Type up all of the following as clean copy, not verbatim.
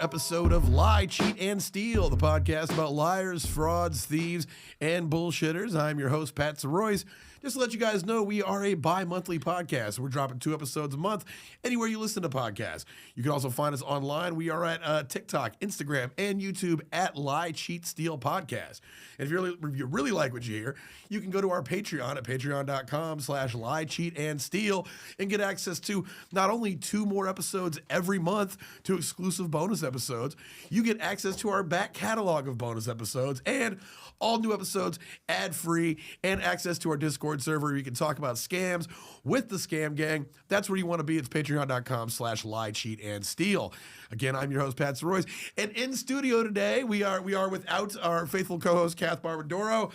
episode of Lie, Cheat, and Steal, the podcast about liars, frauds, thieves, and bullshitters. I'm your host, Pat Soroyce. Just to let you guys know, we are a bi-monthly podcast. We're dropping 2 episodes a month anywhere you listen to podcasts. You can also find us online. We are at TikTok, Instagram, and YouTube at Lie, Cheat, Steal Podcast. And if you really like what you hear, you can go to our Patreon at patreon.com/lie, cheat, and steal and get access to not only 2 more episodes every month, 2 exclusive bonus episodes, you get access to our back catalog of bonus episodes and all new episodes ad-free and access to our Discord server where you can talk about scams with the Scam Gang. That's where you want to be. It's patreon.com/lie, cheat, and steal. Again, I'm your host, Pat Soroyce. And in studio today, we are without our faithful co-host, Kath Barbadoro.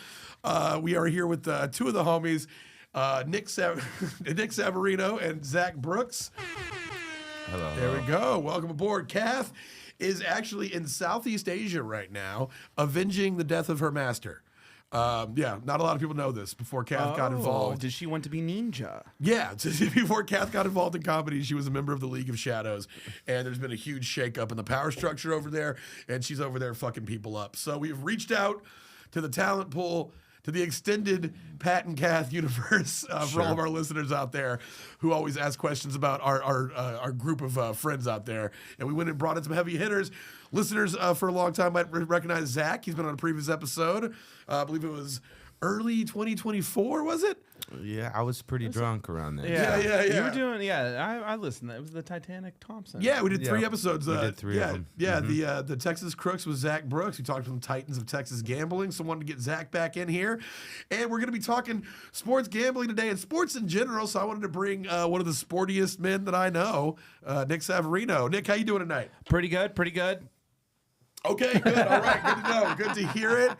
We are here with 2 of the homies, Nick Saverino and Zach Brooks. Hello. There we go. Welcome aboard. Kath is actually in Southeast Asia right now, avenging the death of her master. Yeah, not a lot of people know this. Before Kath got involved, Did she want to be ninja? yeah, before Kath got involved in comedy, she was a member of the League of Shadows, and there's been a huge shakeup in the power structure over there, and she's over there fucking people up. So we've reached out to the talent pool, to the extended Pat and Kath universe for all of our listeners out there who always ask questions about our group of friends out there. And we went and brought in some heavy hitters. Listeners for a long time might recognize Zach. He's been on a previous episode. I believe it was early 2024, was it? Yeah, I was pretty drunk around there. Yeah. You were doing, I listened. It was the Titanic Thompson. Yeah, we did 3 episodes. We did 3 of them. Yeah, the Texas Crooks with Zach Brooks. We talked to the Titans of Texas gambling, so wanted to get Zach back in here. And we're going to be talking sports gambling today and sports in general, so I wanted to bring one of the sportiest men that I know, Nick Saverino. Nick, how you doing tonight? Pretty good. Okay, good. All right, good to know. Good to hear it.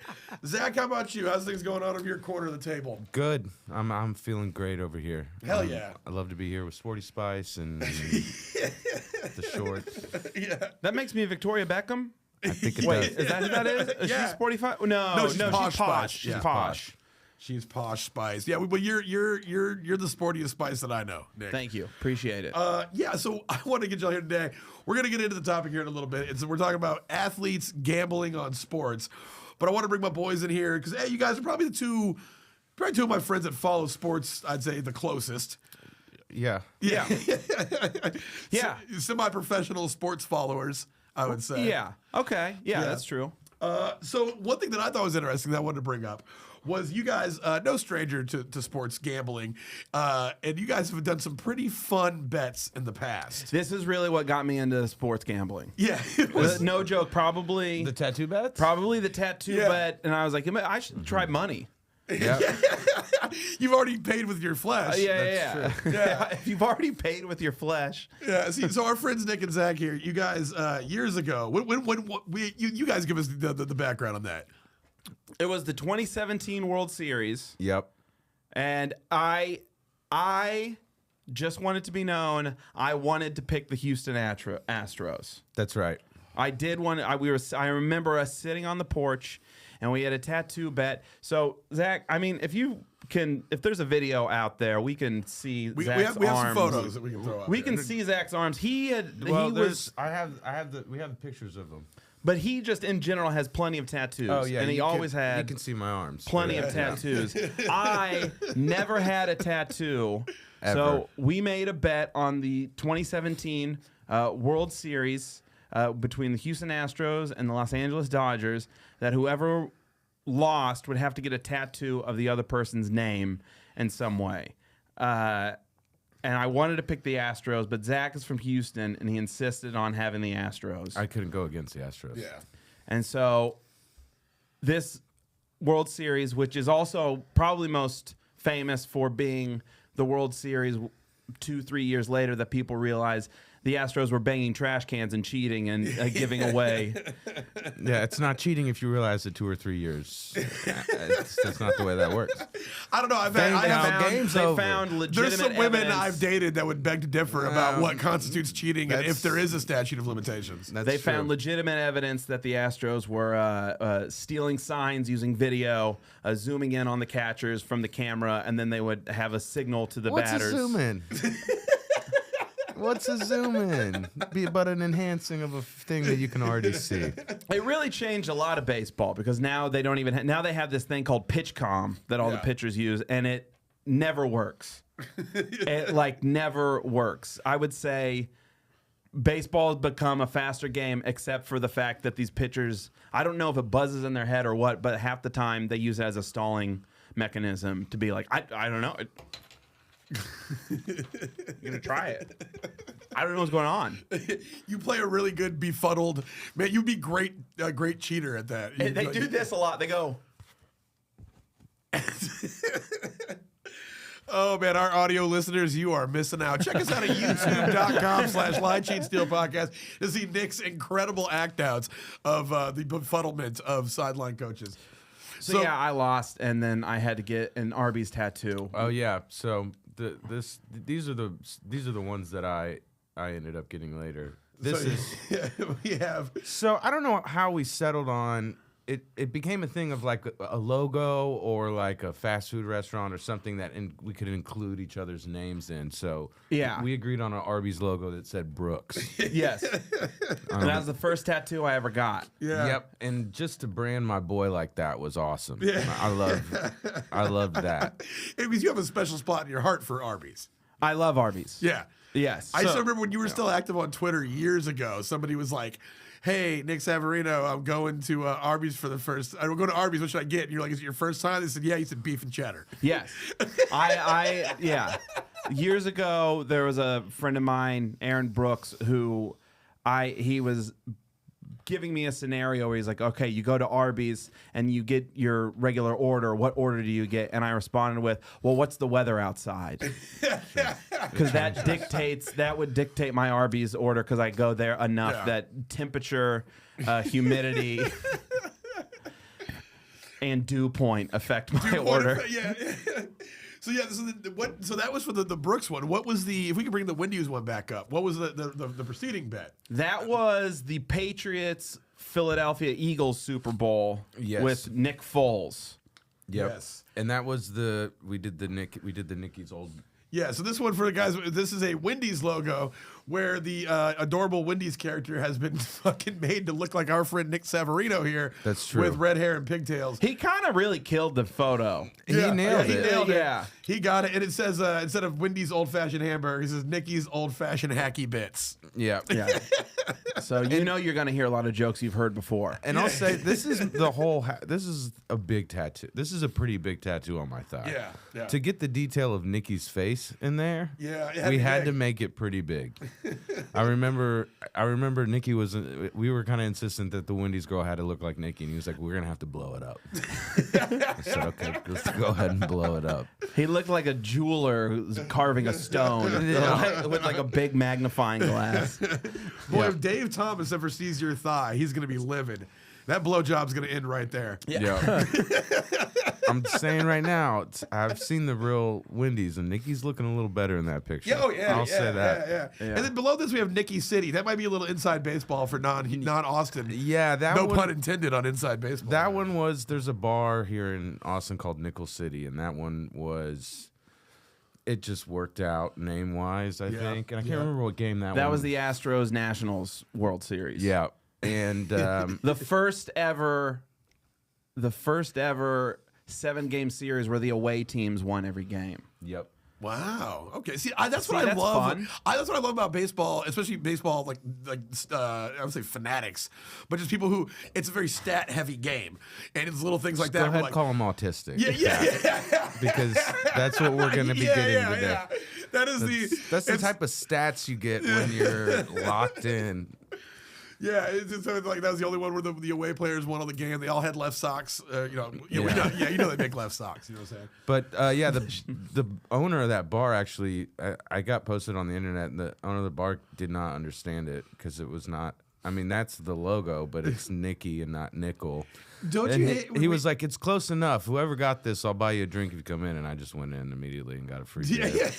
Zach, how about you? How's things going on over your corner of the table? Good. I'm feeling great over here. Hell yeah. I love to be here with Sporty Spice and the shorts. Yeah. That makes me Victoria Beckham. I think it Wait, does. is that who that is? Is Yeah. she 45? No, she's Posh Spice. She's Yeah. posh. She's Posh Spice. Yeah, but you're the sportiest Spice that I know, Nick. Thank you. Appreciate it. Yeah, so I want to get y'all here today. We're going to get into the topic here in a little bit. We're talking about athletes gambling on sports. But I want to bring my boys in here because, hey, you guys are probably two of my friends that follow sports, I'd say, the closest. Yeah. Yeah. Semi-professional sports followers, I would say. Yeah. Okay. Yeah, that's true. So one thing that I thought was interesting that I wanted to bring up was you guys, no stranger to sports gambling, and you guys have done some pretty fun bets in the past. This is really what got me into sports gambling. Yeah, it was, No joke. Probably The tattoo bets? Probably the tattoo Yeah. bet, and I was like, I should try money. Yeah. you've already paid with your flesh. Yeah. If you've already paid with your flesh, Yeah. See, so our friends Nick and Zach here, you guys, years ago, you guys give us the background on that. it was the 2017 World Series, Yep. and I just wanted to be known. I wanted to pick the Houston Astros. That's right. I did want. I remember us sitting on the porch, and we had a tattoo bet. So Zach, I mean, if there's a video out there, we can see We Zach's have some arms. photos that we can throw up. We there. can see Zach's arms. He was, We have pictures of them. but he just in general has plenty of tattoos. Oh yeah. and he you always can, had You can see my arms. plenty of tattoos. I never had a tattoo. Ever. So we made a bet on the 2017 World Series between the Houston Astros and the Los Angeles Dodgers that whoever lost would have to get a tattoo of the other person's name in some way. And I wanted to pick the Astros, but Zach is from Houston, and he insisted on having the Astros. I couldn't go against the Astros. Yeah. And so this World Series, which is also probably most famous for being the World Series 2-3 years later that people realize the Astros were banging trash cans and cheating and giving away. Yeah, it's not cheating if you realize it 2 or 3 years. That's not the way that works. I don't know. They over. found legitimate There's some women evidence. I've dated that would beg to differ about what constitutes cheating and if there is a statute of limitations. That's They true. found legitimate evidence that the Astros were stealing signs using video, zooming in on the catchers from the camera, and then they would have a signal to the What's batters. a zoom in? What's a zoom in? Be but an enhancing of a thing that you can already see. It really changed a lot of baseball because now they don't even now they have this thing called PitchCom that all the pitchers use, and it never works. It like never works. I would say baseball has become a faster game, except for the fact that these pitchers, I don't know if it buzzes in their head or what, but half the time they use it as a stalling mechanism to be like, I don't know. You're gonna try it. I don't know what's going on. You play a really good befuddled man. You'd be great cheater at that. They do this a lot. They go. Oh, man, our audio listeners, you are missing out. Check us out at youtube.com/LineCheatSteal to see Nick's incredible act outs of the befuddlement of sideline coaches. So yeah, I lost, and then I had to get an Arby's tattoo. Oh yeah, so these are the ones that I ended up getting later. We have. So I don't know how we settled on it. It became a thing of like a logo or like a fast food restaurant or something that we could include each other's names in. So yeah, we agreed on an Arby's logo that said Brooks. Yes, and that was the first tattoo I ever got. Yeah. Yep. And just to brand my boy like that was awesome. Yeah. I loved that. It means you have a special spot in your heart for Arby's. I love Arby's. Yeah. Yes. I still remember when you were still active on Twitter years ago, somebody was like, hey, Nick Saverino, I'm going to Arby's for the first. I'm going to Arby's. What should I get? And you're like, is it your first time? They said, yeah. You said beef and cheddar. Yes. Yeah. Years ago, there was a friend of mine, Aaron Brooks, who he was giving me a scenario where he's like, okay, you go to Arby's and you get your regular order. What order do you get? And I responded with, well, what's the weather outside? Because that would dictate my Arby's order because I go there enough that temperature, humidity, and dew point affect my order. Yeah. So yeah, so that was for the Brooks one. What was if we could bring the Wendy's one back up? What was the preceding bet? That was the Patriots Philadelphia Eagles Super Bowl with Nick Foles. Yep. Yes. And that was we did the Nicky's old. Yeah, so this one for the guys, this is a Wendy's logo where the adorable Wendy's character has been fucking made to look like our friend Nick Saverino here. That's true. With red hair and pigtails. He kind of really killed the photo. He nailed it. He nailed it. Yeah. He got it. And it says, instead of Wendy's old-fashioned hamburger, he says Nicky's old-fashioned hacky bits. Yeah. Yeah. So you're going to hear a lot of jokes you've heard before. And I'll say this is this is a big tattoo. This is a pretty big tattoo on my thigh. Yeah. To get the detail of Nicky's face in there, we had to make it pretty big. I remember Nicky we were kind of insistent that the Wendy's girl had to look like Nicky, and he was like, we're going to have to blow it up. I said, okay, let's go ahead and blow it up. He looked like a jeweler who's carving a stone with like a big magnifying glass. Boy, if Dave Thomas ever sees your thigh, he's going to be livid. That blowjob's going to end right there. Yeah. I'm saying right now, I've seen the real Wendy's, and Nicky's looking a little better in that picture. I'll say that. Yeah. And then below this, we have Nicky City. That might be a little inside baseball for non-Austin. Yeah, no pun intended on inside baseball. That one was, there's a bar here in Austin called Nickel City, and that one was, it just worked out name-wise, I think. And I can't remember what game that was. That was the Astros Nationals World Series. Yeah. And the first ever 7-game series where the away teams won every game. Yep. Wow. Okay. See, that's what I love. Fun. That's what I love about baseball, especially baseball, like I would say fanatics, but just people who it's a very stat heavy game, and it's little things like that. Go ahead, like, call them autistic. Yeah. Because that's what we're going to be getting today. Yeah. That's the type of stats you get when you're locked in. Yeah, it's just like that was the only one where the away players won all the game. They all had left socks. You know they make left socks. You know what I'm saying? But the owner of that bar actually, I got posted on the internet, and the owner of the bar did not understand it because it was not. I mean, that's the logo, but it's Nicky and not Nickel. Don't and you hate? He was like, "It's close enough. Whoever got this, I'll buy you a drink if you come in." And I just went in immediately and got a free drink. Yeah.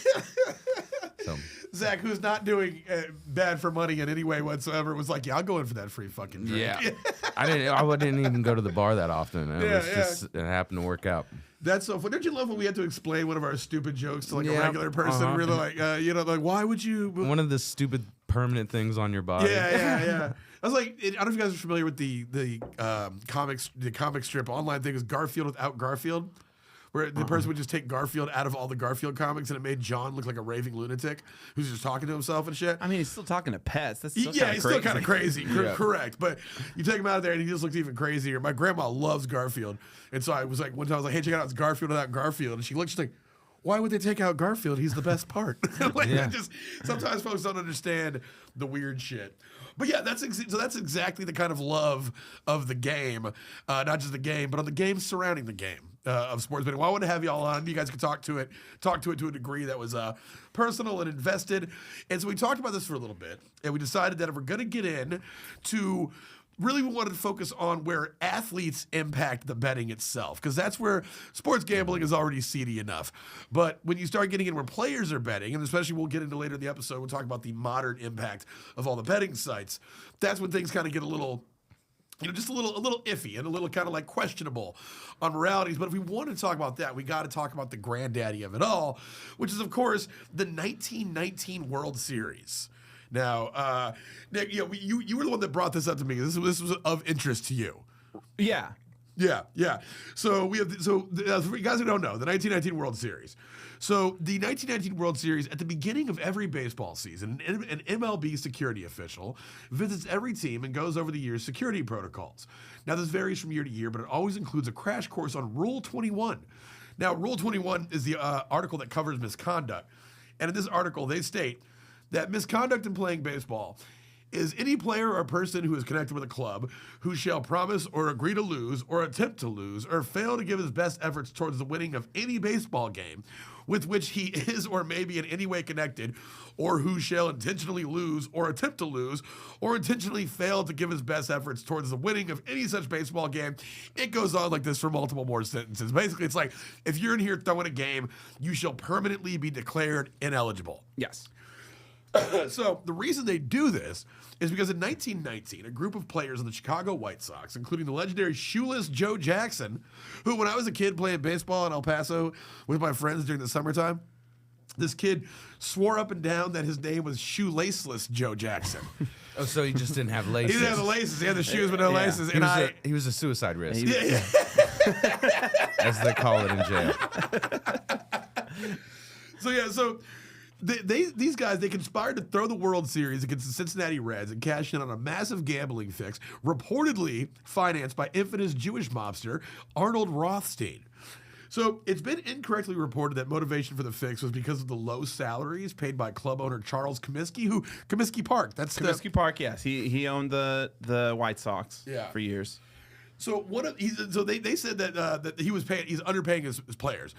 So Zach, who's not doing bad for money in any way whatsoever, was like, "Yeah, I'll go in for that free fucking drink." Yeah, I didn't even go to the bar that often. It happened to work out. That's so funny. Don't you love when we had to explain one of our stupid jokes to like a regular person? Really, like, like, why would you? One of the stupid permanent things on your body. Yeah. I was like, I don't know if you guys are familiar with the comic strip online thing is Garfield without Garfield, where the person would just take Garfield out of all the Garfield comics and it made John look like a raving lunatic who's just talking to himself and shit. I mean, he's still talking to pets. That's still he's still kind of crazy. Yeah. Correct. But you take him out of there and he just looks even crazier. My grandma loves Garfield. And so I was like, one time I was like, hey, check it out, it's Garfield without Garfield. And she looked, she's like, why would they take out Garfield? He's the best part. Just sometimes folks don't understand the weird shit. But yeah, that's exactly the kind of love of the game, not just the game, but on the game surrounding the game of sports betting. Well, I want to have y'all on. You guys could talk to it to a degree that was personal and invested. And so we talked about this for a little bit, and we decided that if we're going to get in to really we wanted to focus on where athletes impact the betting itself, because that's where sports gambling is already seedy enough. But when you start getting in where players are betting, and especially we'll get into later in the episode, we'll talk about the modern impact of all the betting sites, that's when things kind of get a little, just a little iffy and a little kind of like questionable on moralities. But if we want to talk about that, we got to talk about the granddaddy of it all, which is, of course, the 1919 World Series. Now, Nick, you were the one that brought this up to me. This was of interest to you. Yeah. So for you guys who don't know, the 1919 World Series. So the 1919 World Series, at the beginning of every baseball season, an MLB security official visits every team and goes over the year's security protocols. Now, this varies from year to year, but it always includes a crash course on Rule 21. Now, Rule 21 is the article that covers misconduct. And in this article, they state that misconduct in playing baseball is any player or person who is connected with a club who shall promise or agree to lose or attempt to lose or fail to give his best efforts towards the winning of any baseball game with which he is or may be in any way connected, or who shall intentionally lose or attempt to lose or intentionally fail to give his best efforts towards the winning of any such baseball game. It goes on like this for multiple more sentences. Basically, it's like, if you're in here throwing a game, you shall permanently be declared ineligible. Yes. So the reason they do this is because in 1919, a group of players on the Chicago White Sox, including the legendary shoeless Joe Jackson, who, when I was a kid playing baseball in El Paso with my friends during the summertime, this kid swore up and down that his name was shoelaceless Joe Jackson. Oh, so he just didn't have laces. He didn't have the laces. He had the shoes but no laces. He was a suicide risk. Yeah. As they call it in jail. So these guys, they conspired to throw the World Series against the Cincinnati Reds and cash in on a massive gambling fix, reportedly financed by infamous Jewish mobster Arnold Rothstein. So it's been incorrectly reported that motivation for the fix was because of the low salaries paid by club owner Charles Comiskey Park. That's Comiskey Park. Yes, he owned the White Sox for years. So they said that he's underpaying his players.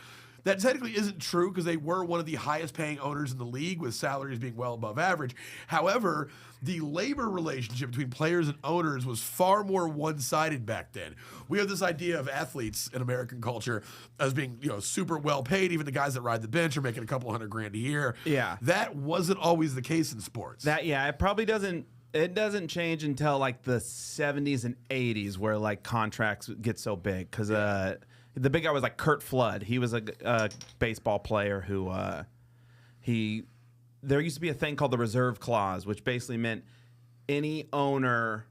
That technically isn't true because they were one of the highest paying owners in the league, with salaries being well above average. However, the labor relationship between players and owners was far more one-sided back then. We have this idea of athletes in American culture as being, super well paid. Even the guys that ride the bench are making a couple $100,000 a year. Yeah. That wasn't always the case in sports. It probably doesn't. It doesn't change until like the 70s and 80s, where like contracts get so big, because the big guy was like Curt Flood. He was a baseball player who there used to be a thing called the reserve clause, which basically meant any owner,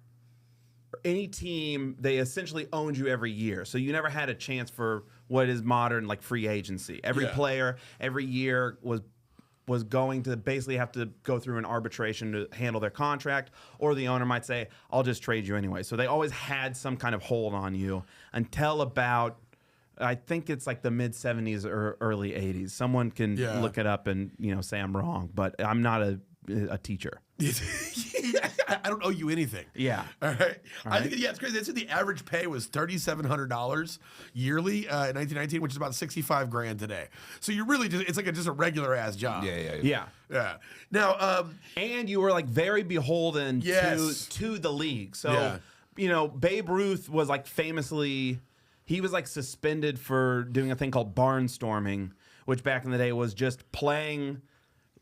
any team, they essentially owned you every year. So you never had a chance for what is modern like free agency. Every player every year was going to basically have to go through an arbitration to handle their contract, or the owner might say, I'll just trade you anyway. So they always had some kind of hold on you until about, I think it's like the mid 70s or early 80s. Someone can look it up and say I'm wrong, but I'm not a teacher. I don't owe you anything. Yeah. All right. I think it's crazy. They said the average pay was $3,700 yearly in 1919, which is about $65,000 today. So you're really it's like just a regular ass job. Yeah. Now, and you were like very beholden to the league. So Babe Ruth was like famously. He was like suspended for doing a thing called barnstorming, which back in the day was just playing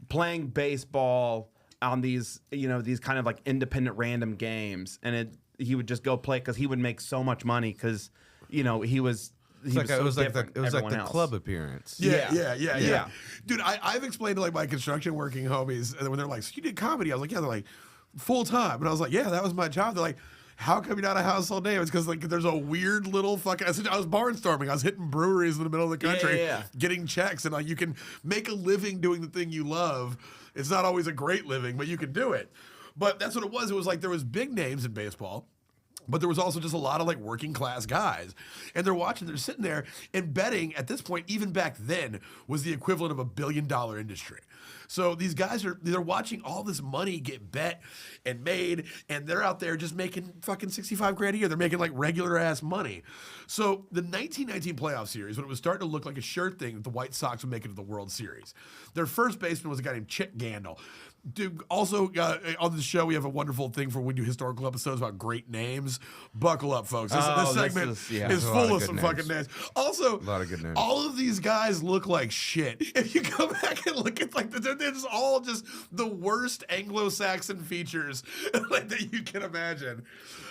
playing baseball on these kind of like independent random games, and he would just go play because he would make so much money because it was like the club appearance. Yeah. Dude, I've explained to like my construction working homies, and when they're like, "So you did comedy?" I was like, "Yeah." They're like, "Full time," and I was like, "Yeah, that was my job." They're like, "How come you're not a household name?" It's because like there's a weird little fucking. I was barnstorming. I was hitting breweries in the middle of the country, getting checks, and like you can make a living doing the thing you love. It's not always a great living, but you can do it. But that's what it was. It was like there was big names in baseball. But there was also just a lot of like working class guys. And they're sitting there, and betting at this point, even back then, was the equivalent of $1 billion industry. So these guys they're watching all this money get bet and made, and they're out there just making fucking $65,000 a year. They're making like regular ass money. So the 1919 playoff series, when it was starting to look like a sure thing that the White Sox would make it to the World Series, their first baseman was a guy named Chick Gandil. Dude, also on the show, we have a wonderful thing for when we do historical episodes about great names. Buckle up, folks. This segment is full of some fucking names. Also, a lot of good names. All of these guys look like shit. If you go back and look at like they're just all just the worst Anglo-Saxon features like that you can imagine.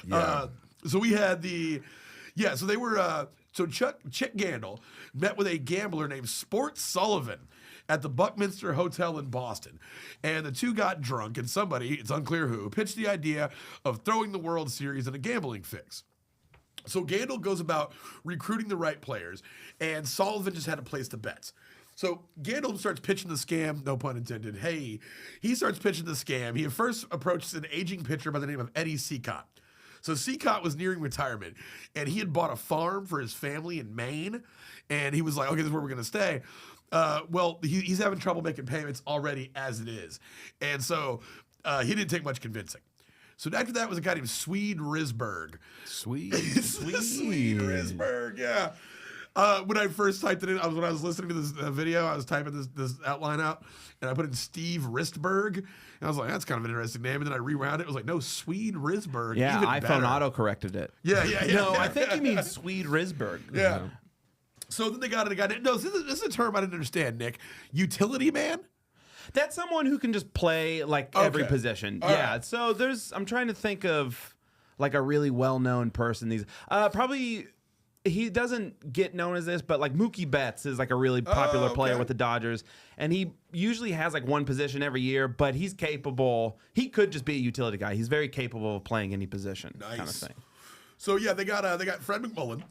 Yeah. So we had so they were Chick Gandil met with a gambler named Sport Sullivan at the Buckminster Hotel in Boston. And the two got drunk, and somebody, it's unclear who, pitched the idea of throwing the World Series in a gambling fix. So Gandil goes about recruiting the right players, and Sullivan just had to place the bets. So Gandil starts pitching the scam, no pun intended. He starts pitching the scam. He first approaches an aging pitcher by the name of Eddie Seacott. So Seacott was nearing retirement, and he had bought a farm for his family in Maine, and he was like, okay, this is where we're going to stay. He's having trouble making payments already as it is. And so he didn't take much convincing. So after that was a guy named Swede Risberg. Swede Risberg, yeah. When I first typed it in, when I was listening to this video, I was typing this outline out, and I put in Steve Ristberg, and I was like, that's kind of an interesting name. And then I rewound it. It was like, no, Swede Risberg. Yeah, iPhone auto-corrected it. Yeah. No, I think you mean Swede Risberg. Yeah. So then they got it. No, this is a term I didn't understand, Nick. Utility man? That's someone who can just play like every position. All right. So I'm trying to think of like a really well-known person. Probably he doesn't get known as this, but like Mookie Betts is like a really popular player with the Dodgers, and he usually has like one position every year, but he's capable. He could just be a utility guy. He's very capable of playing any position, kind of thing. So yeah, they got Fred McMullen.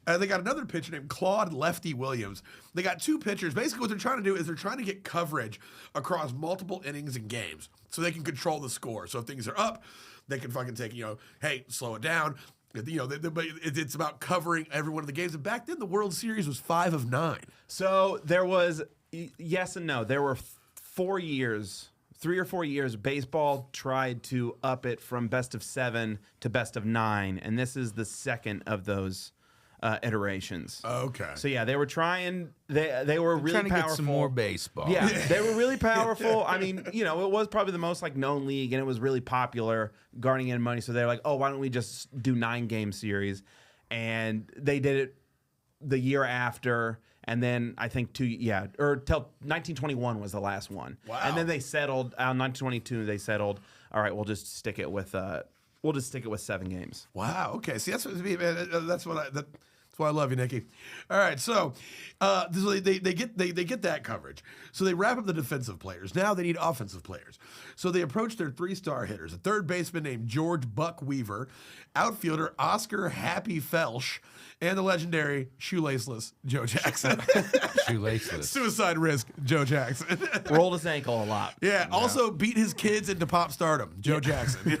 They got another pitcher named Claude Lefty Williams. They got two pitchers. Basically, what they're trying to do is they're trying to get coverage across multiple innings and games so they can control the score. So if things are up, they can fucking take, hey, slow it down. But it's about covering every one of the games. And back then, the World Series was 5 of 9. So there was yes and no. There were 3 or 4 years, baseball tried to up it from best of 7 to best of 9, and this is the second of those iterations. Okay. So yeah, they were trying. They were really trying to powerful. Get some more baseball. Yeah, they were really powerful. I mean, it was probably the most like known league, and it was really popular, garnering in money. So they're like, oh, why don't we just do 9-game series? And they did it the year after. And then I think till 1921 was the last one. Wow. And then they settled. 1922, they settled. All right, we'll just stick it with 7 games. Wow. Okay. See, that's why I love you, Nikki. All right. So, they get that coverage. So they wrap up the defensive players. Now they need offensive players. So they approach their 3-star hitters: a third baseman named George Buck Weaver, outfielder Oscar Happy Felsch, and the legendary shoelaceless Joe Jackson. Shoelaceless. Suicide risk Joe Jackson. Rolled his ankle a lot. Yeah. Also beat his kids into pop stardom. Joe Jackson.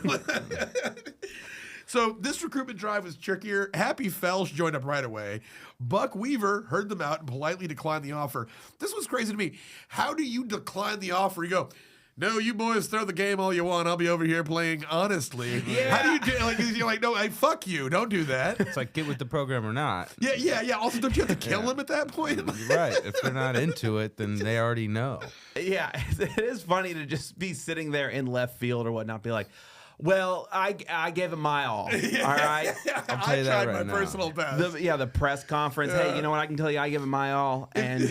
So this recruitment drive was trickier. Happy Felsch joined up right away. Buck Weaver heard them out and politely declined the offer. This was crazy to me. How do you decline the offer? You go, no, you boys throw the game all you want. I'll be over here playing honestly. Yeah. How do you do you're like, no, hey, fuck you. Don't do that. It's like, get with the program or not. Yeah. Also, don't you have to kill them at that point? Right. If they're not into it, then they already know. Yeah. It is funny to just be sitting there in left field or whatnot, be like, well, I gave him my all. All right, I'll tell you that right now. I tried my personal best. The press conference. Hey, you know what? I can tell you, I gave him my all. And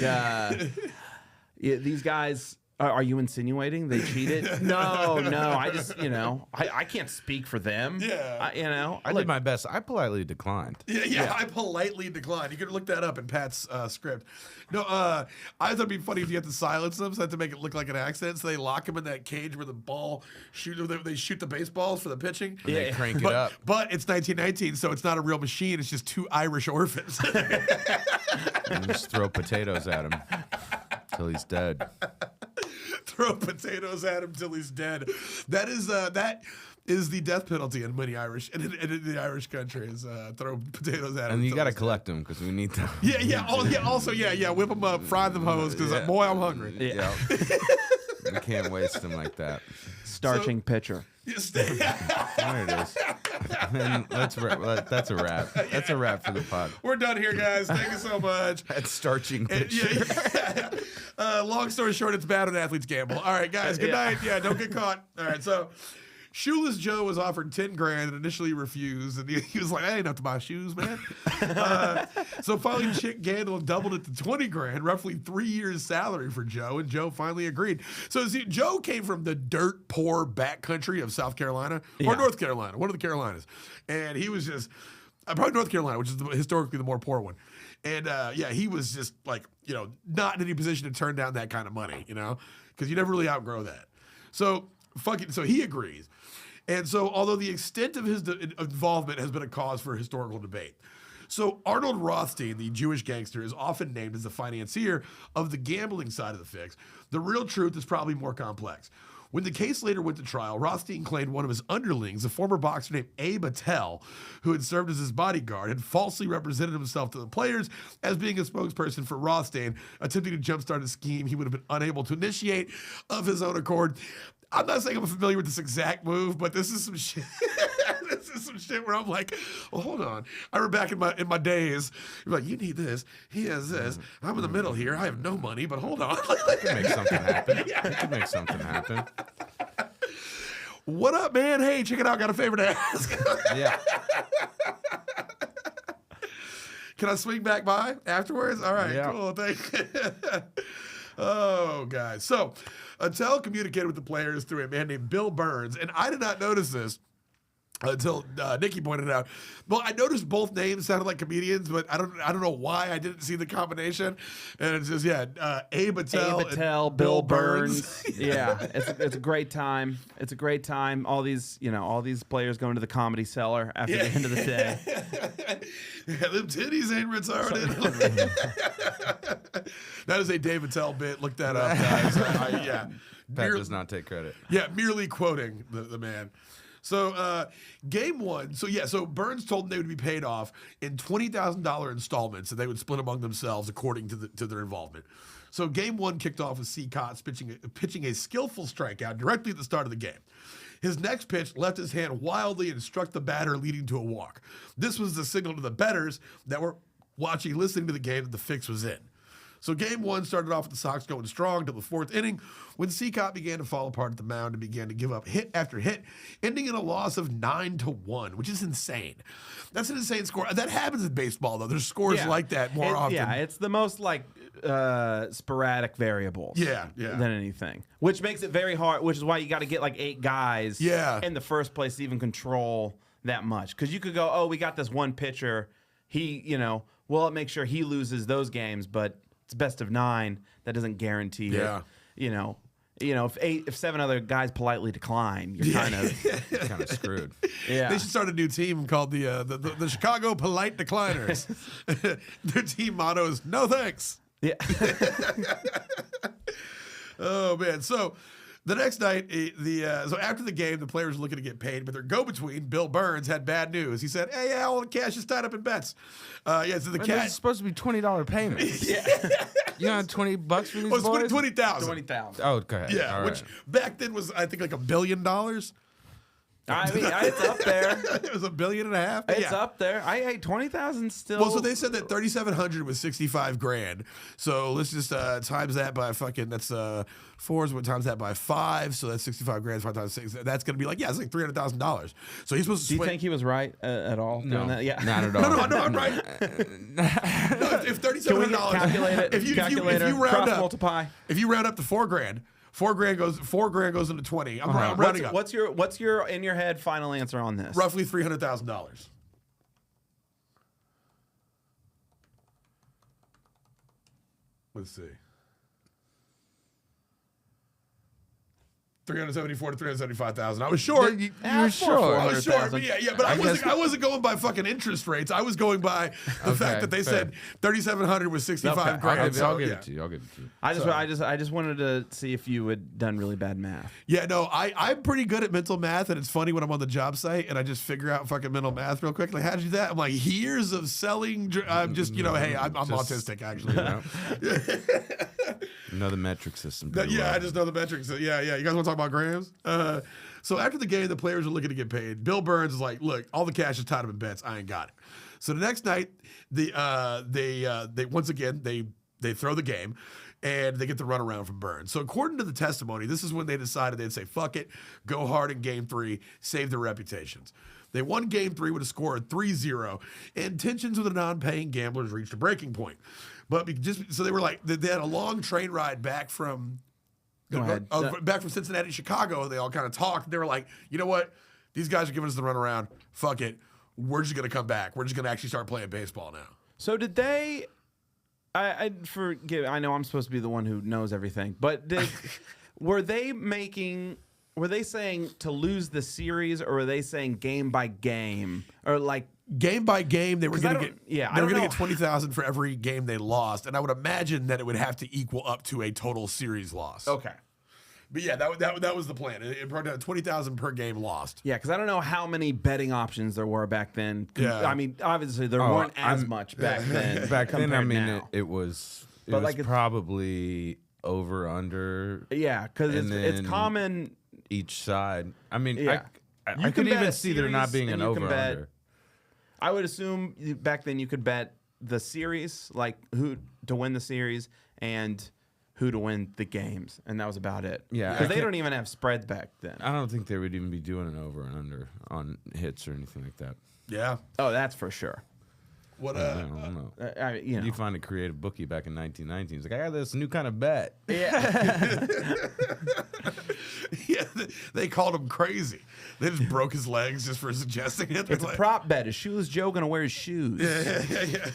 these guys, Are you insinuating they cheated? No. I just, I can't speak for them. Yeah. I did my best. I politely declined. Yeah. I politely declined. You could look that up in Pat's script. No, I thought it'd be funny if you had to silence them, so they have to make it look like an accident. So they lock them in that cage where the ball they shoot the baseballs for the pitching. And they crank it up. But it's 1919, so it's not a real machine. It's just two Irish orphans. And just throw potatoes at him till he's dead. Throw potatoes at him till he's dead. That is the death penalty in many Irish in the Irish country is throw potatoes at him. And you got to collect them because we need them. Also, whip them up, fry them hoes because boy, I'm hungry. Yeah. We can't waste them like that. Starching pitcher. There it is. And that's a wrap. That's a wrap for the pod. We're done here, guys. Thank you so much. That's starching pitcher. Long story short, it's bad when athletes gamble. All right, guys. Good night. Yeah, don't get caught. All right, so Shoeless Joe was offered $10,000 and initially refused, and he was like, "I ain't enough to buy shoes, man." So finally, Chick Gandil doubled it to $20,000, roughly 3 years' salary for Joe, and Joe finally agreed. So see, Joe came from the dirt poor backcountry of South Carolina or North Carolina, one of the Carolinas, and he was just probably North Carolina, which is historically the more poor one. And he was just like not in any position to turn down that kind of money, because you never really outgrow that. So so he agrees. And so, although the extent of his involvement has been a cause for historical debate. So, Arnold Rothstein, the Jewish gangster, is often named as the financier of the gambling side of the fix. The real truth is probably more complex. When the case later went to trial, Rothstein claimed one of his underlings, a former boxer named Abe Attell, who had served as his bodyguard, had falsely represented himself to the players as being a spokesperson for Rothstein, attempting to jumpstart a scheme he would have been unable to initiate of his own accord. I'm not saying I'm familiar with this exact move, but this is some shit. This is some shit where I'm like, well, hold on. I remember back in my days, you're like, you need this. He has this. I'm in the middle here. I have no money, but hold on. We can make something happen. We can make something happen. What up, man? Hey, check it out. Got a favor to ask. Yeah. Can I swing back by afterwards? All right, cool. Thank you. Oh, guys. So, Attell communicated with the players through a man named Bill Burns, and I did not notice this until Nikki pointed it out. Well, I noticed both names sounded like comedians, but I don't know why I didn't see the combination. And it's just Abe Attell, Bill Burns. Yeah, it's a great time. It's a great time. All these players going to the Comedy Cellar after the end of the day. Them titties ain't retarded. That is a Dave Attell bit. Look that up, guys. Pat does not take credit. Yeah, merely quoting the man. So game one, so Burns told them they would be paid off in $20,000 installments, and they would split among themselves according to their involvement. So game one kicked off with C. Cox pitching a skillful strikeout directly at the start of the game. His next pitch left his hand wildly and struck the batter, leading to a walk. This was the signal to the bettors that were listening to the game that the fix was in. So game one started off with the Sox going strong till the fourth inning when Seacott began to fall apart at the mound and began to give up hit after hit, ending in a loss of 9-1, which is insane. That's an insane score. That happens in baseball, though. There's scores like that more often. Yeah, it's the most sporadic variables than anything, which makes it very hard, which is why you got to get 8 guys in the first place to even control that much. Because you could go, oh, we got this one pitcher. We'll make sure he loses those games, but it's best of 9. That doesn't guarantee it. If 7 other guys politely decline, you're kind of screwed. Yeah. They should start a new team called the Chicago Polite Decliners. Their team motto is no thanks. Yeah. Oh man. So the next night, so after the game, the players were looking to get paid, but their go-between, Bill Burns, had bad news. He said, "Hey, all the cash is tied up in bets." So the cash is supposed to be $20 payments. You got $20 for these boys? 20,000. 20,000. Oh, go ahead. Yeah, which back then was I think $1 billion. I mean, it's up there. It was $1.5 billion. It's up there. I hate 20,000 still. Well, so they said that 3,700 was $65,000. So let's just times that by that's 4 is what times that by 5. So that's $65,000. 5 times 6. That's going to be it's like $300,000. So he's supposed to. Do you think he was right at all? No, doing that? Yeah, not at all. No, I'm right. No, if $3,700, calculate it, if you round cross up, multiply. if you round up to $4,000. $4,000 goes into 20. I'm rounding up. What's your in your head final answer on this? Roughly $300,000. Let's see. 374 to 375,000. I was short. You were short. I was short, but but I wasn't going by fucking interest rates. I was going by the fact that they said 3,700 was 65 grand. I'll give it to you. I just wanted to see if you had done really bad math. Yeah, no, I'm pretty good at mental math, and it's funny when I'm on the job site and I just figure out fucking mental math real quick. Like, how did you do that? I'm like, years of selling. I'm just, hey, I'm autistic actually. You know the metric system. I just know the metrics. Yeah. You guys want to talk about grams? So after the game, the players are looking to get paid. Bill Burns is like, look, all the cash is tied up in bets. I ain't got it. So the next night, they once again they throw the game, and they get the runaround from Burns. So according to the testimony, this is when they decided they'd say, fuck it, go hard in Game 3, save their reputations. They won Game 3 with a score of 3-0, and tensions with the non-paying gamblers reached a breaking point. But so they were like, they had a long train ride back from Cincinnati to Chicago, and they all kind of talked. They were like, you know what? These guys are giving us the runaround. Fuck it. We're just going to come back. We're just going to actually start playing baseball now. So did they... I forgive. I know I'm supposed to be the one who knows everything, but were they saying to lose the series, or were they saying game by game, or like game by game? They were going to get they were going to get $20,000 for every game they lost, and I would imagine that it would have to equal up to a total series loss. Okay. But yeah, that was the plan. It brought down $20,000 per game lost. Yeah, because I don't know how many betting options there were back then. Yeah. I mean, obviously there weren't as much back then. Back then, I mean, it was probably over under. Yeah, because it's common each side. I mean, yeah. I could even see there not being an over under. I would assume back then you could bet the series, like who to win the series, and who to win the games, and that was about it. Yeah, because they don't even have spreads back then. I don't think they would even be doing an over and under on hits or anything like that. Yeah. Oh, that's for sure. What I don't know. You find a creative bookie back in 1919. He's like, I got this new kind of bet. Yeah. Yeah, they called him crazy. They just broke his legs just for suggesting it. It's a prop bet. Is Shoeless Joe gonna wear his shoes? Yeah.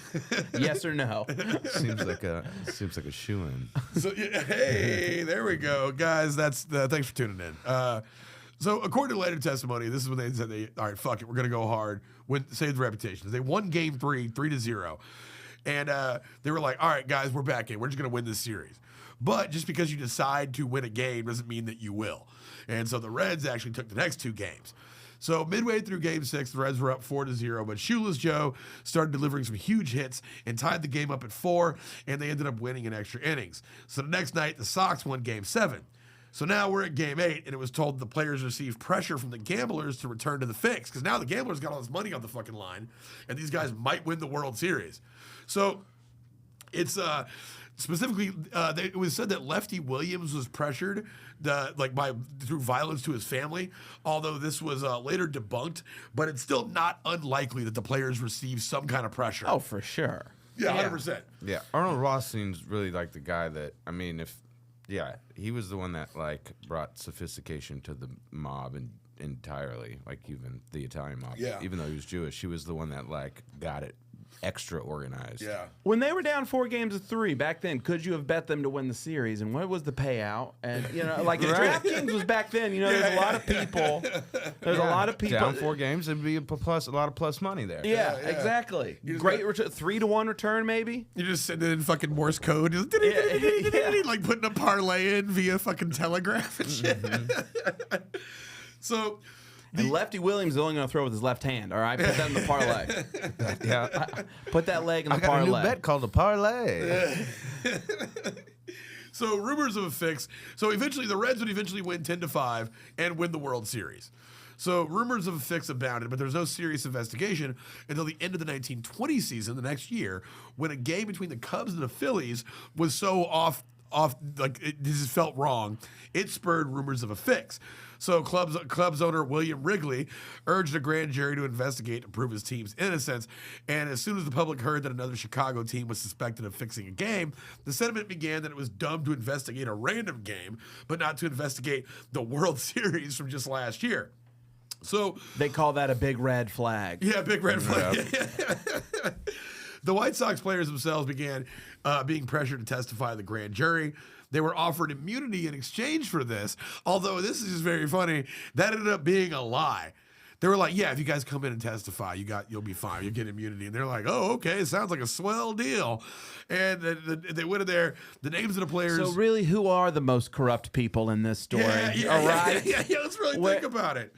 Yes or no? Seems like a shoe-in. So hey, there we go, guys. That's thanks for tuning in. So according to later testimony, this is when they said, all right, fuck it, we're gonna go hard, save the reputations. They won Game 3, 3-0, and they were like, all right, guys, we're back in. We're just gonna win this series. But just because you decide to win a game doesn't mean that you will. And so the Reds actually took the next 2 games. So midway through Game 6, the Reds were up 4-0, but Shoeless Joe started delivering some huge hits and tied the game up at 4, and they ended up winning in extra innings. So the next night, the Sox won Game 7. So now we're at Game 8, and it was told the players received pressure from the gamblers to return to the fix, because now the gamblers got all this money on the fucking line, and these guys might win the World Series. So it's... Specifically, it was said that Lefty Williams was pressured through violence to his family, although this was later debunked. But it's still not unlikely that the players received some kind of pressure. Oh, for sure. Yeah, 100%. Yeah, Arnold Ross seems really like the guy that, I mean, he was the one that brought sophistication to the mob entirely, like even the Italian mob. Yeah. Even though he was Jewish, he was the one that got it extra organized. Yeah. When they were down 4-3 back then, could you have bet them to win the series? And what was the payout? And if DraftKings was back then, there's a lot of people. There's a lot of people down 4 games. It'd be a lot of plus money there. Yeah, exactly. Great return, 3-1 return maybe. You just send it in fucking Morse code, like putting a parlay in via fucking telegraph and shit. So. And Lefty Williams is only going to throw with his left hand, all right? Put that in the parlay. Put that leg in the parlay. I got a new bet called the parlay. So rumors of a fix. So eventually the Reds would eventually win 10-5 and win the World Series. So rumors of a fix abounded, but there was no serious investigation until the end of the 1920 season, the next year, when a game between the Cubs and the Phillies was so off, like it just felt wrong. It spurred rumors of a fix. So Club's owner William Wrigley urged a grand jury to investigate to prove his team's innocence. And as soon as the public heard that another Chicago team was suspected of fixing a game, the sentiment began that it was dumb to investigate a random game, but not to investigate the World Series from just last year. So they call that a big red flag. Yeah, big red flag. Yeah. The White Sox players themselves began being pressured to testify to the grand jury. They were offered immunity in exchange for this, although this is just very funny. That ended up being a lie. They were like, yeah, if you guys come in and testify, you'll be fine. You'll get immunity. And they're like, oh, okay, it sounds like a swell deal. And they went in there, the names of the players. So really, who are the most corrupt people in this story? Yeah, all right? Yeah, let's really think about it.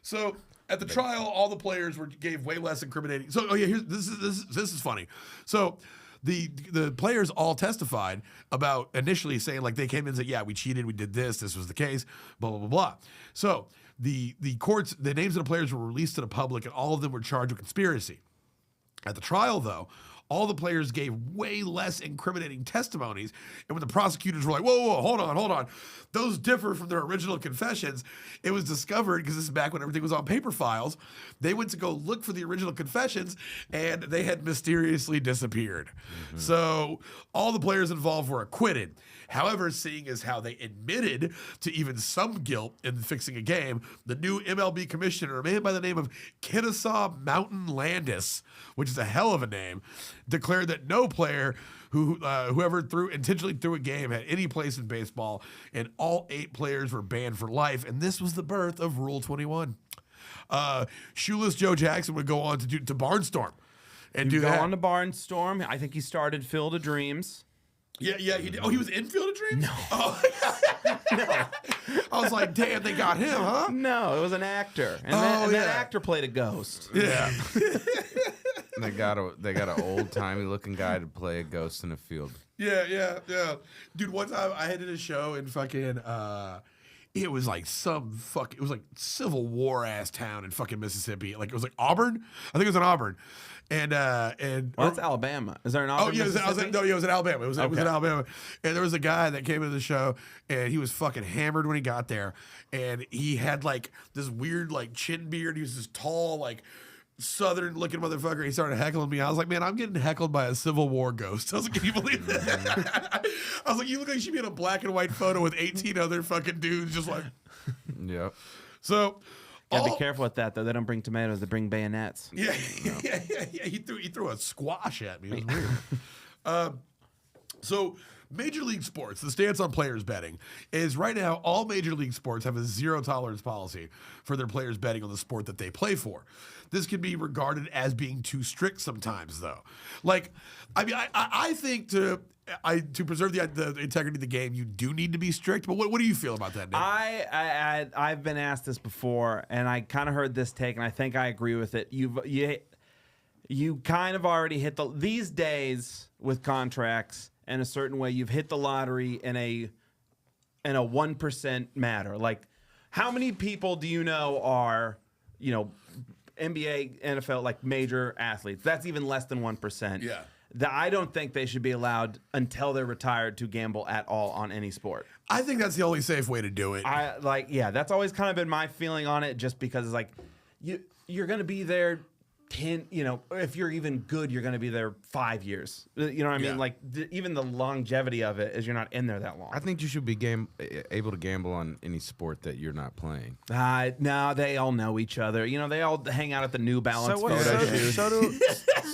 So at the trial, all the players gave way less incriminating. So this is funny. So the players all testified about initially saying, like, they came in and said, yeah, we cheated, we did this was the case, blah blah blah blah. So the courts, the names of the players were released to the public, and all of them were charged with conspiracy. At the trial, though, all the players gave way less incriminating testimonies. And when the prosecutors were like, whoa, hold on. Those differ from their original confessions. It was discovered, because this is back when everything was on paper files, they went to go look for the original confessions, and they had mysteriously disappeared. Mm-hmm. So all the players involved were acquitted. However, seeing as how they admitted to even some guilt in fixing a game, the new MLB commissioner, a man by the name of Kennesaw Mountain Landis, which is a hell of a name, declared that no player whoever intentionally threw a game had any place in baseball, and all 8 players were banned for life. And this was the birth of Rule 21. Shoeless Joe Jackson would go on to Barnstorm and do that. Go on to Barnstorm. I think he started Field of Dreams. Yeah, he did. Oh, he was in Field of Dreams? No. Oh. No. I was like, damn, they got him, huh? No, it was an actor. And that actor played a ghost. Yeah. They got an old-timey looking guy to play a ghost in a field. Yeah. Dude, one time I had did a show in fucking it was like it was like Civil War ass town in fucking Mississippi. Like, it was like Auburn. I think it was in Auburn. And that's Alabama. Is there an Auburn? Oh yeah, it was in Alabama. It was in Alabama. And there was a guy that came into the show, and he was fucking hammered when he got there, and he had like this weird like chin beard. He was this tall, like, Southern looking motherfucker. He started heckling me. I was like, man, I'm getting heckled by a Civil War ghost. I was like, can you believe that? I was like, you look like you should be in a black and white photo with 18 other fucking dudes, just like. Yep. So. Gotta be careful with that, though. They don't bring tomatoes; they bring bayonets. Yeah. He threw a squash at me. It was weird. So, Major League Sports, the stance on players betting is right now all Major League Sports have a zero tolerance policy for their players betting on the sport that they play for. This can be regarded as being too strict sometimes, though. Like, I mean, I think to preserve the integrity of the game, you do need to be strict. But what do you feel about that, Nick? I've been asked this before, and I kind of heard this take, and I think I agree with it. You kind of already hit these days with contracts in a certain way. You've hit the lottery in a 1% matter. Like, how many people do you know are NBA, NFL, like major athletes? That's even less than 1%. Yeah. I don't think they should be allowed until they're retired to gamble at all on any sport. I think that's the only safe way to do it. That's always kind of been my feeling on it, just because it's like you're going to be there 10, if you're even good, you're going to be there 5 years. You know what I mean? Like, even the longevity of it is you're not in there that long. I think you should be able to gamble on any sport that you're not playing. No, they all know each other. They all hang out at the New Balance photo shoot.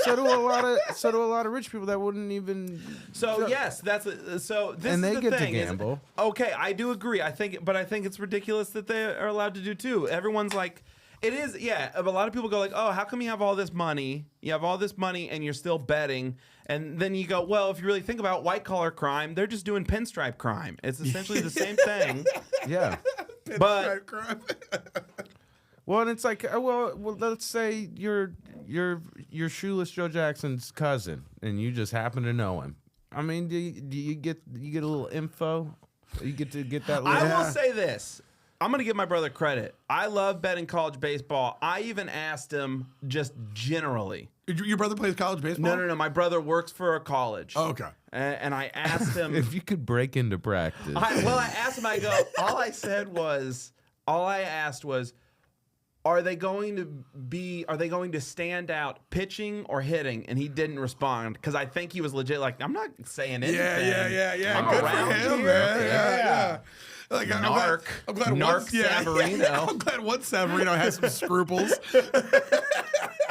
So do a lot of rich people that wouldn't even. So yes, this and is they the get thing, to gamble. Okay, I do agree. I think it's ridiculous that they are allowed to do too. Everyone's like. It is, yeah. A lot of people go like, oh, how come you have all this money? You have all this money and you're still betting. And then you go, well, if you really think about white-collar crime, they're just doing pinstripe crime. It's essentially the same thing. Yeah. Pinstripe crime. Well, and it's like, well, let's say you're Shoeless Joe Jackson's cousin, and you just happen to know him. I mean, do you get a little info? You get to get that little... I will say this. I'm going to give my brother credit. I love betting college baseball. I even asked him just generally. Your brother plays college baseball? No. My brother works for a college. Oh, okay. And I asked him... if you could break into practice. I asked him, all I said was, all I asked was, are they going to stand out pitching or hitting? And he didn't respond because I think he was legit like, I'm not saying anything. Yeah. I'm Good around for him, here. man. Yeah. Like, Narc. I'm glad Narc Saverino. I'm glad one Saverino has some scruples.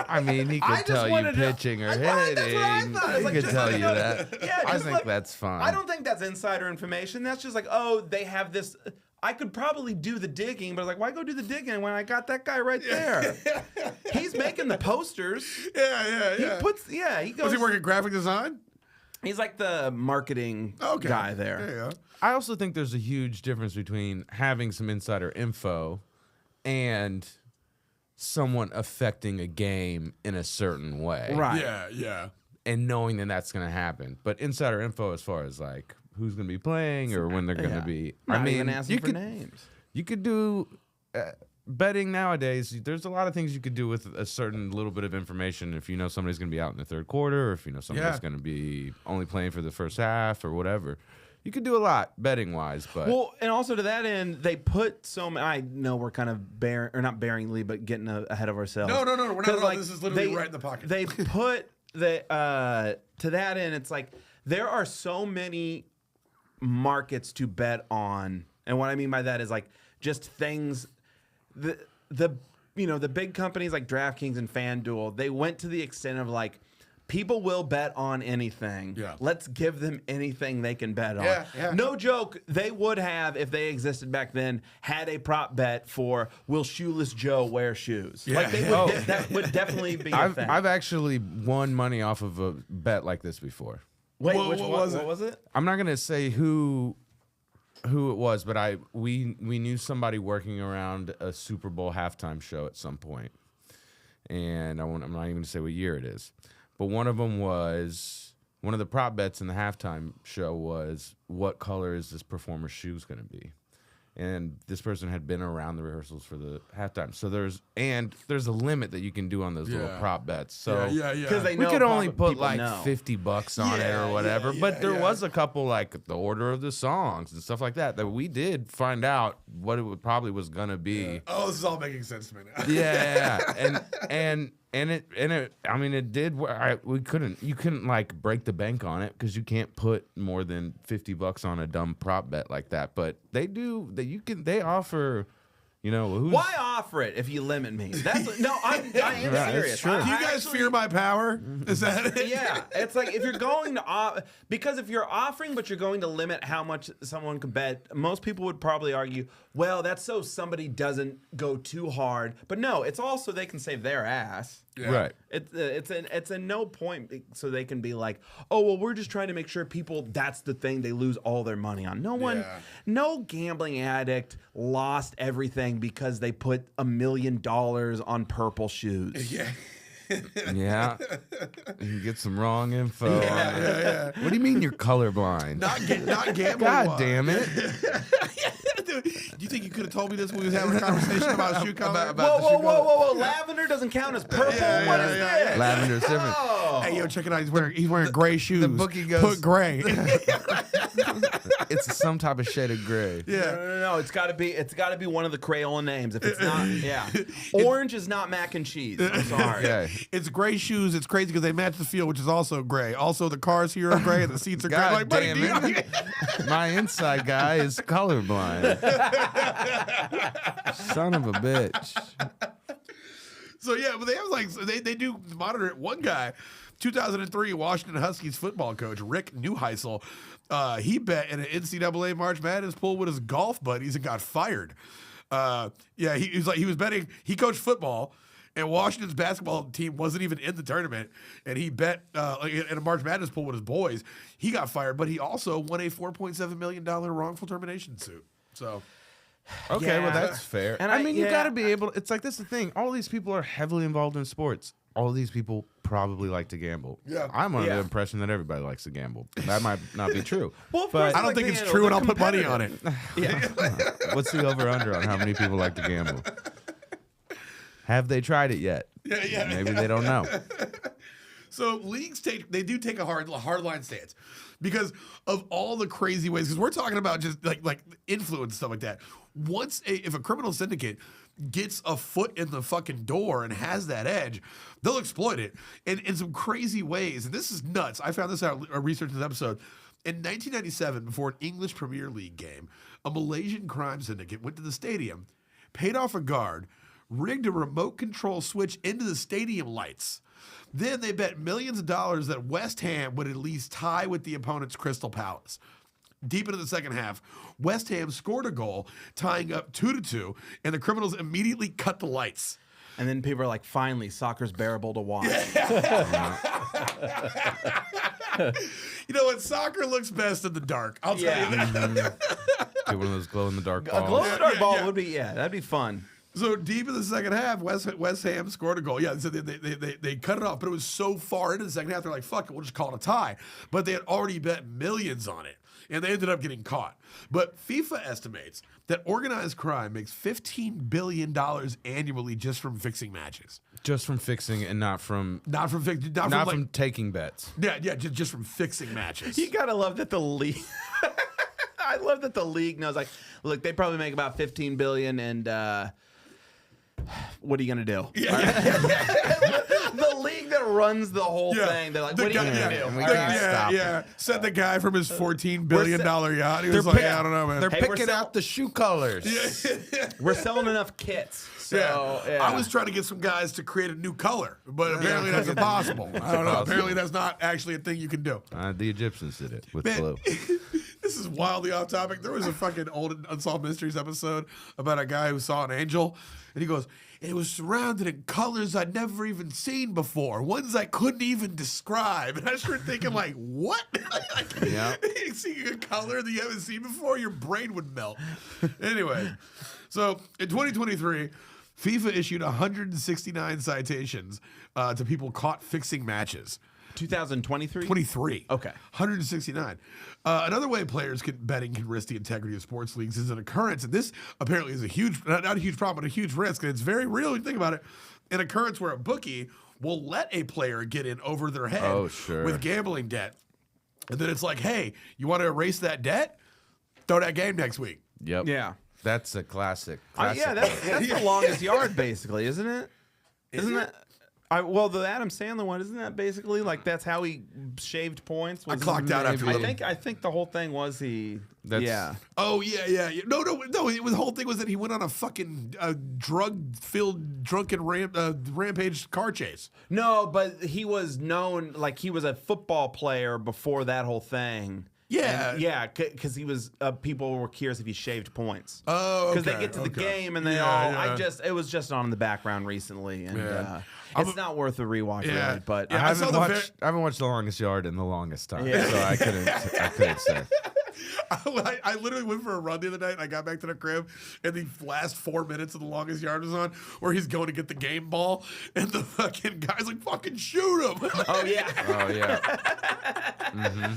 I mean, he could tell you pitching or hitting. That's what I thought. He could tell you that. Yeah, I think that's fine. I don't think that's insider information. That's just like, oh, they have this. I could probably do the digging, but I was like, why go do the digging when I got that guy right there? He's making the posters. Yeah. He goes. Was he working graphic design? He's like the marketing guy there. There you go. I also think there's a huge difference between having some insider info and someone affecting a game in a certain way. Right. Yeah. And knowing that that's going to happen. But insider info as far as like who's going to be playing or when they're going to be. Not even asking for names. You could do betting nowadays. There's a lot of things you could do with a certain little bit of information. If you know somebody's going to be out in the third quarter, or if you know somebody's going to be only playing for the first half or whatever. You could do a lot betting wise, but and also to that end, they put so many. I know we're kind of not bearingly, but getting ahead of ourselves. No. We're not. Like, this is literally right in the pocket. They put to that end. It's like there are so many markets to bet on, and what I mean by that is like just things. The big companies like DraftKings and FanDuel, they went to the extent of like, people will bet on anything. Yeah. Let's give them anything they can bet on. Yeah. No joke, they would have, if they existed back then, had a prop bet for will Shoeless Joe wear shoes? Yeah. Like they would, that would definitely be a thing. I've actually won money off of a bet like this before. Wait, what was it? I'm not gonna say who it was, but we knew somebody working around a Super Bowl halftime show at some point, and I'm not even gonna say what year it is. But one of the prop bets in the halftime show was, what color is this performer's shoes going to be? And this person had been around the rehearsals for the halftime. So there's a limit that you can do on those little prop bets. So Because we could only put like $50 on it or whatever. But there was a couple like the order of the songs and stuff like that we did find out what it probably was going to be. Yeah. Oh, this is all making sense to me now. And it did. You couldn't like break the bank on it because you can't put more than $50 on a dumb prop bet like that. But they do. They offer. Why offer it if you limit me? I am serious. True. Do you guys fear my power? Is that it? Yeah, it's like if you're going to because if you're offering but you're going to limit how much someone can bet, most people would probably argue, well, that's so somebody doesn't go too hard. But no, it's also they can save their ass. Yeah. Right. It's a no point so they can be like, oh well, we're just trying to make sure people that's the thing they lose all their money on. No gambling addict lost everything because they put $1 million on purple shoes. Yeah. Yeah. You get some wrong info. Yeah. What do you mean you're colorblind? Not gambling. God damn it. Do you think you could have told me this when we was having a conversation about shoe color? Whoa. Lavender doesn't count as purple. What is this? Lavender's different. Oh. Hey, yo, check it out. He's wearing gray shoes. The bookie goes, put gray. It's some type of shade of gray. Yeah. No. It's got to be one of the Crayola names. If it's not, orange is not mac and cheese. I'm sorry. Okay. It's gray shoes. It's crazy because they match the field, which is also gray. Also, the cars here are gray and the seats are gray. God Like, buddy, damn it. My inside guy is colorblind. Son of a bitch. So yeah, but they have they do monitor it. One guy, 2003 Washington Huskies football coach Rick Neuheisel, he bet in an NCAA March Madness pool with his golf buddies and got fired. He was betting. He coached football, and Washington's basketball team wasn't even in the tournament, and he bet in a March Madness pool with his boys. He got fired, but he also won a $4.7 million wrongful termination suit. So. Okay, well that's fair. And I mean, you got to be able. It's like this is the thing. All these people are heavily involved in sports. All these people probably like to gamble. Yeah. I'm under the impression that everybody likes to gamble. That might not be true. Well, but I don't think it's true, and I'll put money on it. Yeah. What's the over/under on how many people like to gamble? Have they tried it yet? Yeah. Maybe they don't know. So leagues take a hard line stance. because of all the crazy ways. Because we're talking about just like influence, stuff like that. If a criminal syndicate gets a foot in the fucking door and has that edge, they'll exploit it in some crazy ways. And this is nuts. I found this out researching this episode. In 1997, before an English Premier League game, a Malaysian crime syndicate went to the stadium, paid off a guard, rigged a remote control switch into the stadium lights. Then they bet millions of dollars that West Ham would at least tie with the opponent's Crystal Palace. Deep into the second half, West Ham scored a goal, tying up 2-2, and the criminals immediately cut the lights. And then people are like, finally, soccer's bearable to watch. You know what? Soccer looks best in the dark. I'll tell you that. Get one of those glow-in-the-dark balls. A glow-in-the-dark ball would be, that'd be fun. So deep in the second half, West Ham scored a goal. Yeah, so they cut it off, but it was so far into the second half, they're like, fuck it, we'll just call it a tie. But they had already bet millions on it, and they ended up getting caught. But FIFA estimates that organized crime makes $15 billion annually just from fixing matches. Just from fixing and not from taking bets. Yeah, just from fixing matches. You gotta love that the league. I love that the league knows. Like, look, they probably make about $15 billion, and what are you gonna do? The league that runs the whole thing. They're like, what are you gonna do? We can't stop him. Sent the guy from his $14 billion yacht. He was like, I don't know, man. They're picking out the shoe colors. We're selling enough kits. So, I was trying to get some guys to create a new color, but apparently that's impossible. I don't know. Apparently that's not actually a thing you can do. The Egyptians did it with blue. This is wildly off topic. There was a fucking old Unsolved Mysteries episode about a guy who saw an angel, and he goes, it was surrounded in colors I'd never even seen before, ones I couldn't even describe. And I started thinking, like, what? Seeing a color that you haven't seen before, your brain would melt. Anyway, so in 2023, FIFA issued 169 citations to people caught fixing matches. 2023? 23. Okay. 169. Another way betting can risk the integrity of sports leagues is an occurrence, and this apparently is a huge, not a huge problem, but a huge risk, and it's very real when you think about it. An occurrence where a bookie will let a player get in over their head with gambling debt. And then it's like, hey, you want to erase that debt? Throw that game next week. Yep. Yeah. That's a classic. Yeah, that's the longest yard, basically, isn't it? Isn't that? Well, the Adam Sandler one, isn't that basically like that's how he shaved points? I clocked out after a little. I think the whole thing was Oh yeah. No. The whole thing was that he went on a fucking drug-filled, drunken rampage car chase. No, but he was known like he was a football player before that whole thing. Yeah, because he was. People were curious if he shaved points. Oh, okay. Because they get to the game and they it was just on in the background recently, and it's not worth a rewatch, really. But I haven't watched The Longest Yard in the longest time, so I couldn't say. I literally went for a run the other night, and I got back to the crib, and the last 4 minutes of The Longest Yard was on, where he's going to get the game ball, and the fucking guy's like, fucking shoot him. Oh, yeah. Mm-hmm.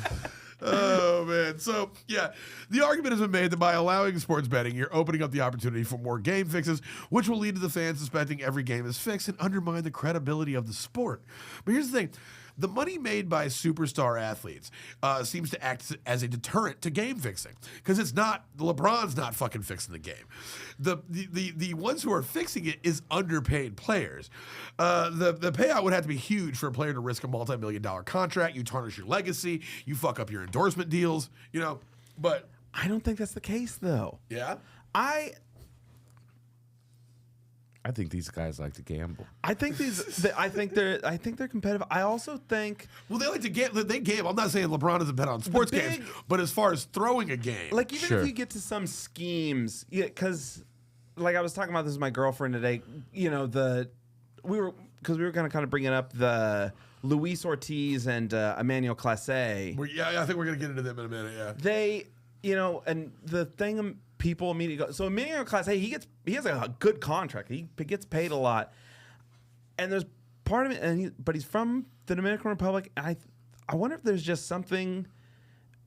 Oh, man. So, yeah, the argument has been made that by allowing sports betting, you're opening up the opportunity for more game fixes, which will lead to the fans suspecting every game is fixed and undermine the credibility of the sport. But here's the thing. The money made by superstar athletes seems to act as a deterrent to game fixing, because LeBron's not fucking fixing the game. The ones who are fixing it is underpaid players. The payout would have to be huge for a player to risk a multi-million-dollar contract. You tarnish your legacy. You fuck up your endorsement deals. But I don't think that's the case, though. Yeah, I think these guys like to gamble. I think they're competitive. I also think they like to gamble. They gamble. I'm not saying LeBron doesn't bet on sports games, but as far as throwing a game, like even if you get to some schemes, because like I was talking about this with my girlfriend today. We were going to kind of bringing up the Luis Ortiz and Emmanuel Clase. I think we're going to get into them in a minute. Yeah, they, and the thing. People immediately go. So Emmanuel Clase, he has a good contract. He gets paid a lot, and there's part of it. But he's from the Dominican Republic. And I wonder if there's just something,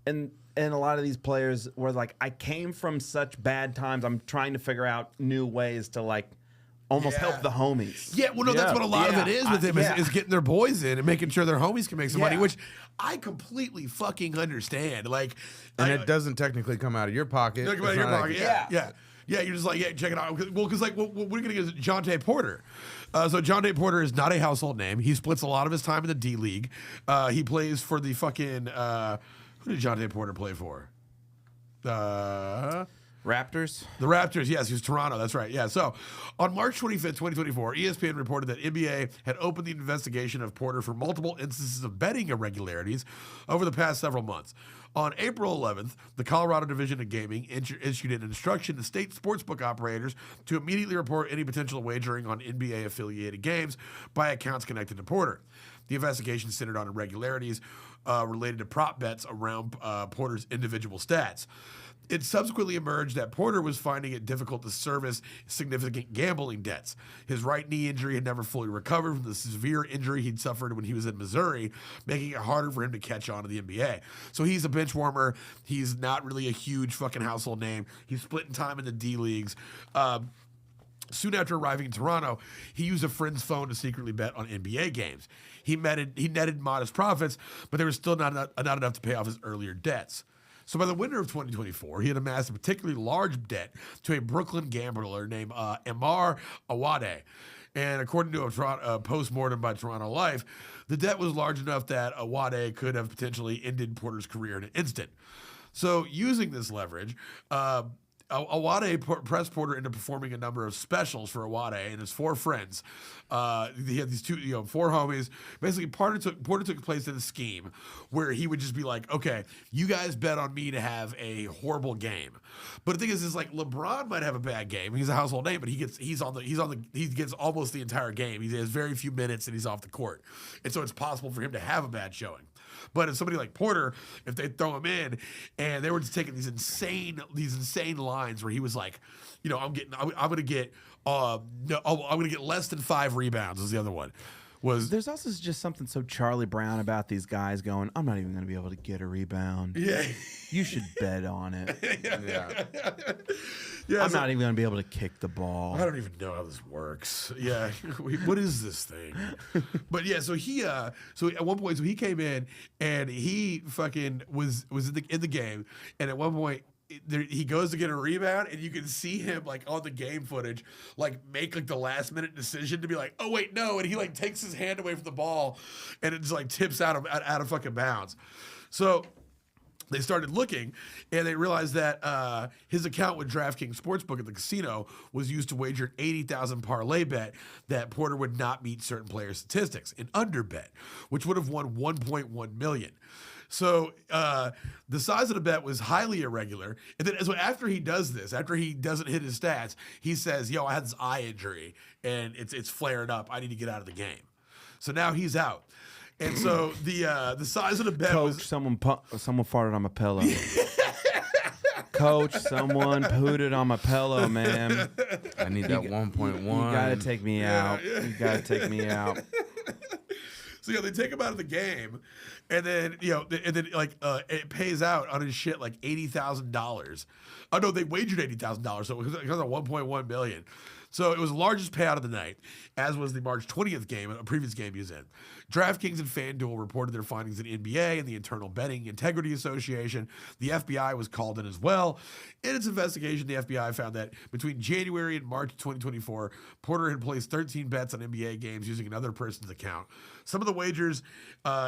in a lot of these players where like I came from such bad times. I'm trying to figure out new ways to like almost help the homies. Yeah, well, no, that's what a lot of it is with him is getting their boys in and making sure their homies can make some money, which I completely fucking understand. Like, and it doesn't technically come out of your pocket. Come out of your pocket. Yeah, you're just like, check it out. Well, because like, what we're going to get is Jonte Porter. So Jonte Porter is not a household name. He splits a lot of his time in the D League. He plays for the fucking, who did Jonte Porter play for? Raptors? The Raptors, yes. He was Toronto. That's right. Yeah. So on March 25th, 2024, ESPN reported that NBA had opened the investigation of Porter for multiple instances of betting irregularities over the past several months. On April 11th, the Colorado Division of Gaming issued an instruction to state sportsbook operators to immediately report any potential wagering on NBA-affiliated games by accounts connected to Porter. The investigation centered on irregularities related to prop bets around Porter's individual stats. It subsequently emerged that Porter was finding it difficult to service significant gambling debts. His right knee injury had never fully recovered from the severe injury he'd suffered when he was in Missouri, making it harder for him to catch on to the NBA. So he's a bench warmer. He's not really a huge fucking household name. He's splitting time in the D leagues. Soon after arriving in Toronto, he used a friend's phone to secretly bet on NBA games. He netted modest profits, but they were still not enough to pay off his earlier debts. So by the winter of 2024, he had amassed a particularly large debt to a Brooklyn gambler named Amar Awade. And according to a post-mortem by Toronto Life, the debt was large enough that Awade could have potentially ended Porter's career in an instant. So using this leverage, Awade pressed Porter into performing a number of specials for Awade and his four friends. He had these four homies. Basically, Porter took place in a scheme where he would just be like, okay, you guys bet on me to have a horrible game. But the thing is like LeBron might have a bad game. He's a household name, but he gets almost the entire game. He has very few minutes and he's off the court. And so it's possible for him to have a bad showing. But if somebody like Porter, if they throw him in, and they were just taking these insane lines where he was like, I'm gonna get less than 5 rebounds. Was the other one. There's also just something so Charlie Brown about these guys going, I'm not even going to be able to get a rebound. Yeah. You should bet on it. Yeah. I'm not even going to be able to kick the ball. I don't even know how this works. Yeah. What is this thing? But yeah, so he at one point, he came in and he fucking was in the game, and at one point he goes to get a rebound, and you can see him like on the game footage, like make like the last minute decision to be like, oh wait, no, and he like takes his hand away from the ball, and it just like tips out of fucking bounds. So they started looking, and they realized that his account with DraftKings Sportsbook at the casino was used to wager an $80,000 parlay bet that Porter would not meet certain player statistics, an under bet, which would have won $1.1 million. So the size of the bet was highly irregular. And then so after he does this, after he doesn't hit his stats, he says, I had this eye injury, and it's flared up. I need to get out of the game. So now he's out. And so the size of the bet was... someone farted on my pillow. Coach, someone pooted on my pillow, man. I need that 1.1. You got to take me out. You got to take me out. So they take him out of the game, and then it pays out on his shit like $80,000. Oh no, they wagered $80,000, so it was $1.1 million. So it was the largest payout of the night, as was the March 20th game, a previous game he was in. DraftKings and FanDuel reported their findings in NBA and the Internal Betting Integrity Association. The FBI was called in as well. In its investigation, the FBI found that between January and March 2024, Porter had placed 13 bets on NBA games using another person's account. Some of the wagers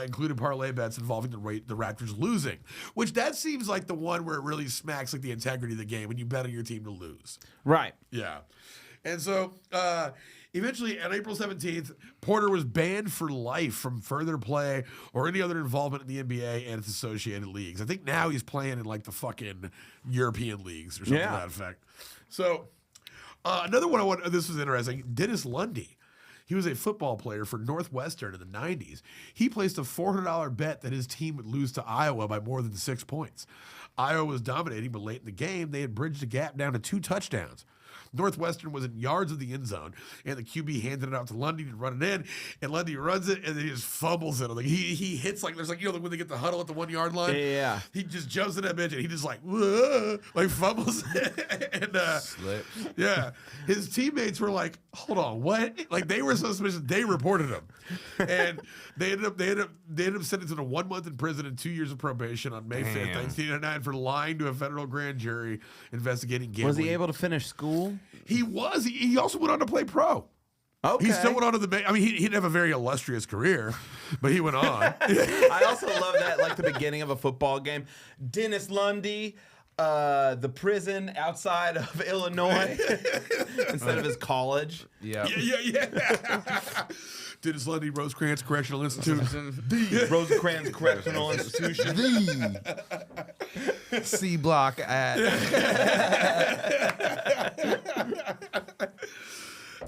included parlay bets involving the Raptors losing, which that seems like the one where it really smacks like the integrity of the game when you bet on your team to lose. Right. Yeah. And so eventually on April 17th, Porter was banned for life from further play or any other involvement in the NBA and its associated leagues. I think now he's playing in like the fucking European leagues or something to that effect. So another one this was interesting, Dennis Lundy. He was a football player for Northwestern in the 90s. He placed a $400 bet that his team would lose to Iowa by more than 6 points. Iowa was dominating, but late in the game, they had bridged the gap down to 2 touchdowns. Northwestern was in yards of the end zone, and the QB handed it out to Lundy to run it in, and Lundy runs it, and then he just fumbles it. Like he hits like there's like when they get the huddle at the 1 yard line. Yeah. He just jumps in that bitch, and he just like fumbles it, and Slips. yeah, his teammates were like, "Hold on, what?" Like they were so suspicious. They reported him, and they ended up sentenced to 1 month in prison and 2 years of probation on May 5th, 1999, for lying to a federal grand jury investigating gambling. Was he able to finish school? He was. He also went on to play pro. Okay. He still went on to the. I mean, he didn't have a very illustrious career, but he went on. I also love that, like the beginning of a football game. Dennis Lundy, the prison outside of Illinois instead of his college. Yeah. Yeah. Dennis Lundy, Rosecrans Correctional Institute. The Rosecrans Correctional Institution. The C block at.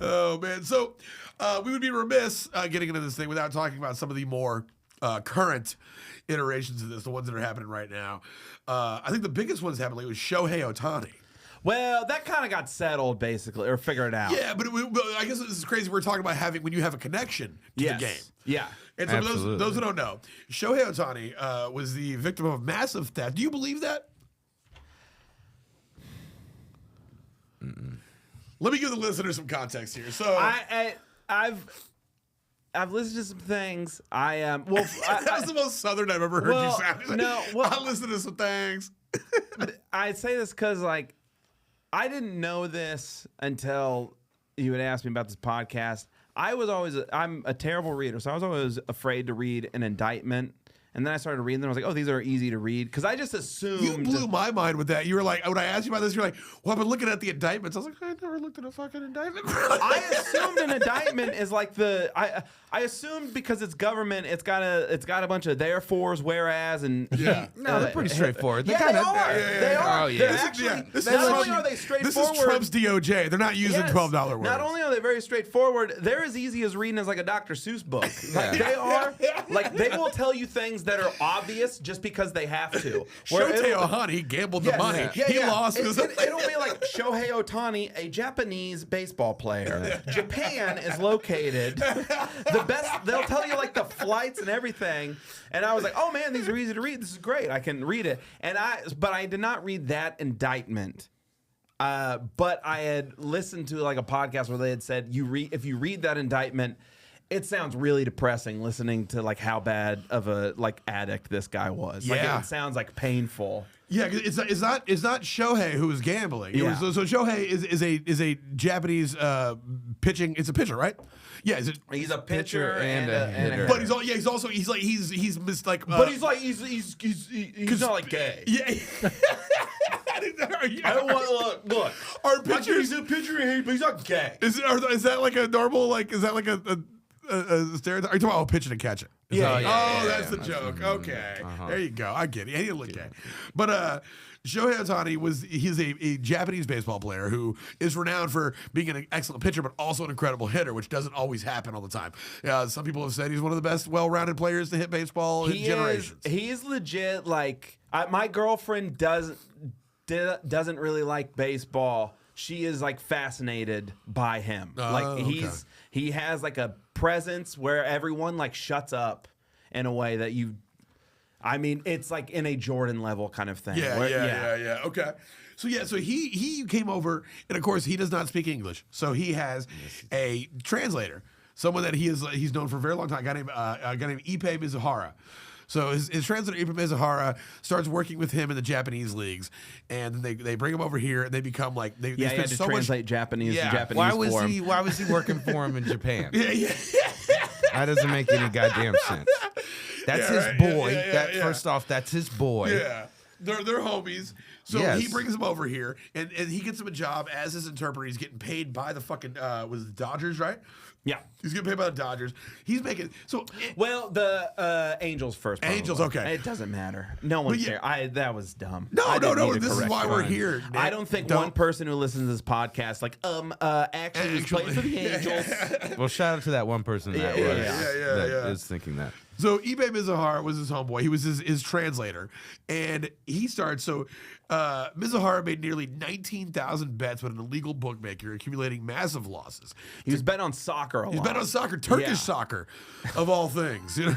Oh man! So we would be remiss getting into this thing without talking about some of the more current iterations of this, the ones that are happening right now. I think the biggest ones happening was Shohei Ohtani. Well, that kind of got settled, basically, or figured out. Yeah, but I guess this is crazy. We're talking about when you have a connection to the game. Yeah. And so for those who don't know, Shohei Ohtani was the victim of massive theft. Do you believe that? Let me give the listeners some context here. So I've listened to some things. That was the most Southern I've ever heard you sound. I listened to some things. I say this because, like, I didn't know this until you had asked me about this podcast. I'm a terrible reader, so I was always afraid to read an indictment. And then I started reading them. I was like, oh, these are easy to read. Because I just assumed. You blew my mind with that. You were like, when I asked you about this, you're like, well, I've been looking at the indictments. I was like, I never looked at a fucking indictment. I assumed an indictment is like I assumed because it's government, it's got a bunch of therefores, whereas, and yeah. No, they're pretty straightforward. They are. They are. Oh, yeah. Not only are they straightforward. This is Trump's DOJ. They're not using $12 words. Not only are they very straightforward, they're as easy as reading as like a Dr. Seuss book. Like they are. Like they will tell you things that are obvious just because they have to. Shohei Ohtani, he gambled the money. He lost. It'll be like Shohei Ohtani, a Japanese baseball player. Japan is located. The best. They'll tell you like the flights and everything. And I was like, oh man, these are easy to read. This is great. I can read it. But I did not read that indictment. But I had listened to like a podcast where they had said if you read that indictment, it sounds really depressing listening to like how bad of a like addict this guy was. Yeah. Like it sounds like painful. Yeah, it's not Shohei who was gambling. Yeah. So Shohei is a Japanese pitching. It's a pitcher, right? Yeah, he's a pitcher and a hitter. But he's not like gay. Yeah. I don't want to look. Our pitchers. He's a pitcher, but he's not gay. Is that like a normal Is that like a stereotype? Are you talking about pitching and catching? That's the joke. Okay, there you go. I get it. He didn't look gay, but Shohei Ohtani he's a Japanese baseball player who is renowned for being an excellent pitcher, but also an incredible hitter, which doesn't always happen all the time. Some people have said he's one of the best, well-rounded players to hit baseball in generations. He's legit. Like my girlfriend doesn't really like baseball. She is like fascinated by him. He has like a presence where everyone like shuts up in a way that it's like in a Jordan level kind of thing. Yeah. Okay. So he came over, and of course he does not speak English, so he has a translator, someone that he's known for a very long time, a guy named Ippei Mizuhara. So his translator, Ippei Mizuhara, starts working with him in the Japanese leagues, and they bring him over here, and they become like they he had to translate Japanese to Japanese. Why was he working for him in Japan? That doesn't make any goddamn sense. That's his boy. First off, that's his boy. Yeah, they're homies. So he brings him over here, and he gets him a job as his interpreter. He's getting paid by the fucking was it the Dodgers, right? Yeah, he's getting paid by the Dodgers. He's making the Angels first. Probably. Angels, okay. It doesn't matter. No one cares. That was dumb. No. This is why we're here. Nick. I don't think one person who listens to this podcast actually was playing for the Angels. Well, shout out to that one person that is thinking that. So Ibe Mizuhara was his homeboy. He was his translator. And he starts, Mizuhara made nearly 19,000 bets with an illegal bookmaker, accumulating massive losses. He was betting on soccer a lot. He's betting on soccer, Turkish soccer, of all things. You know?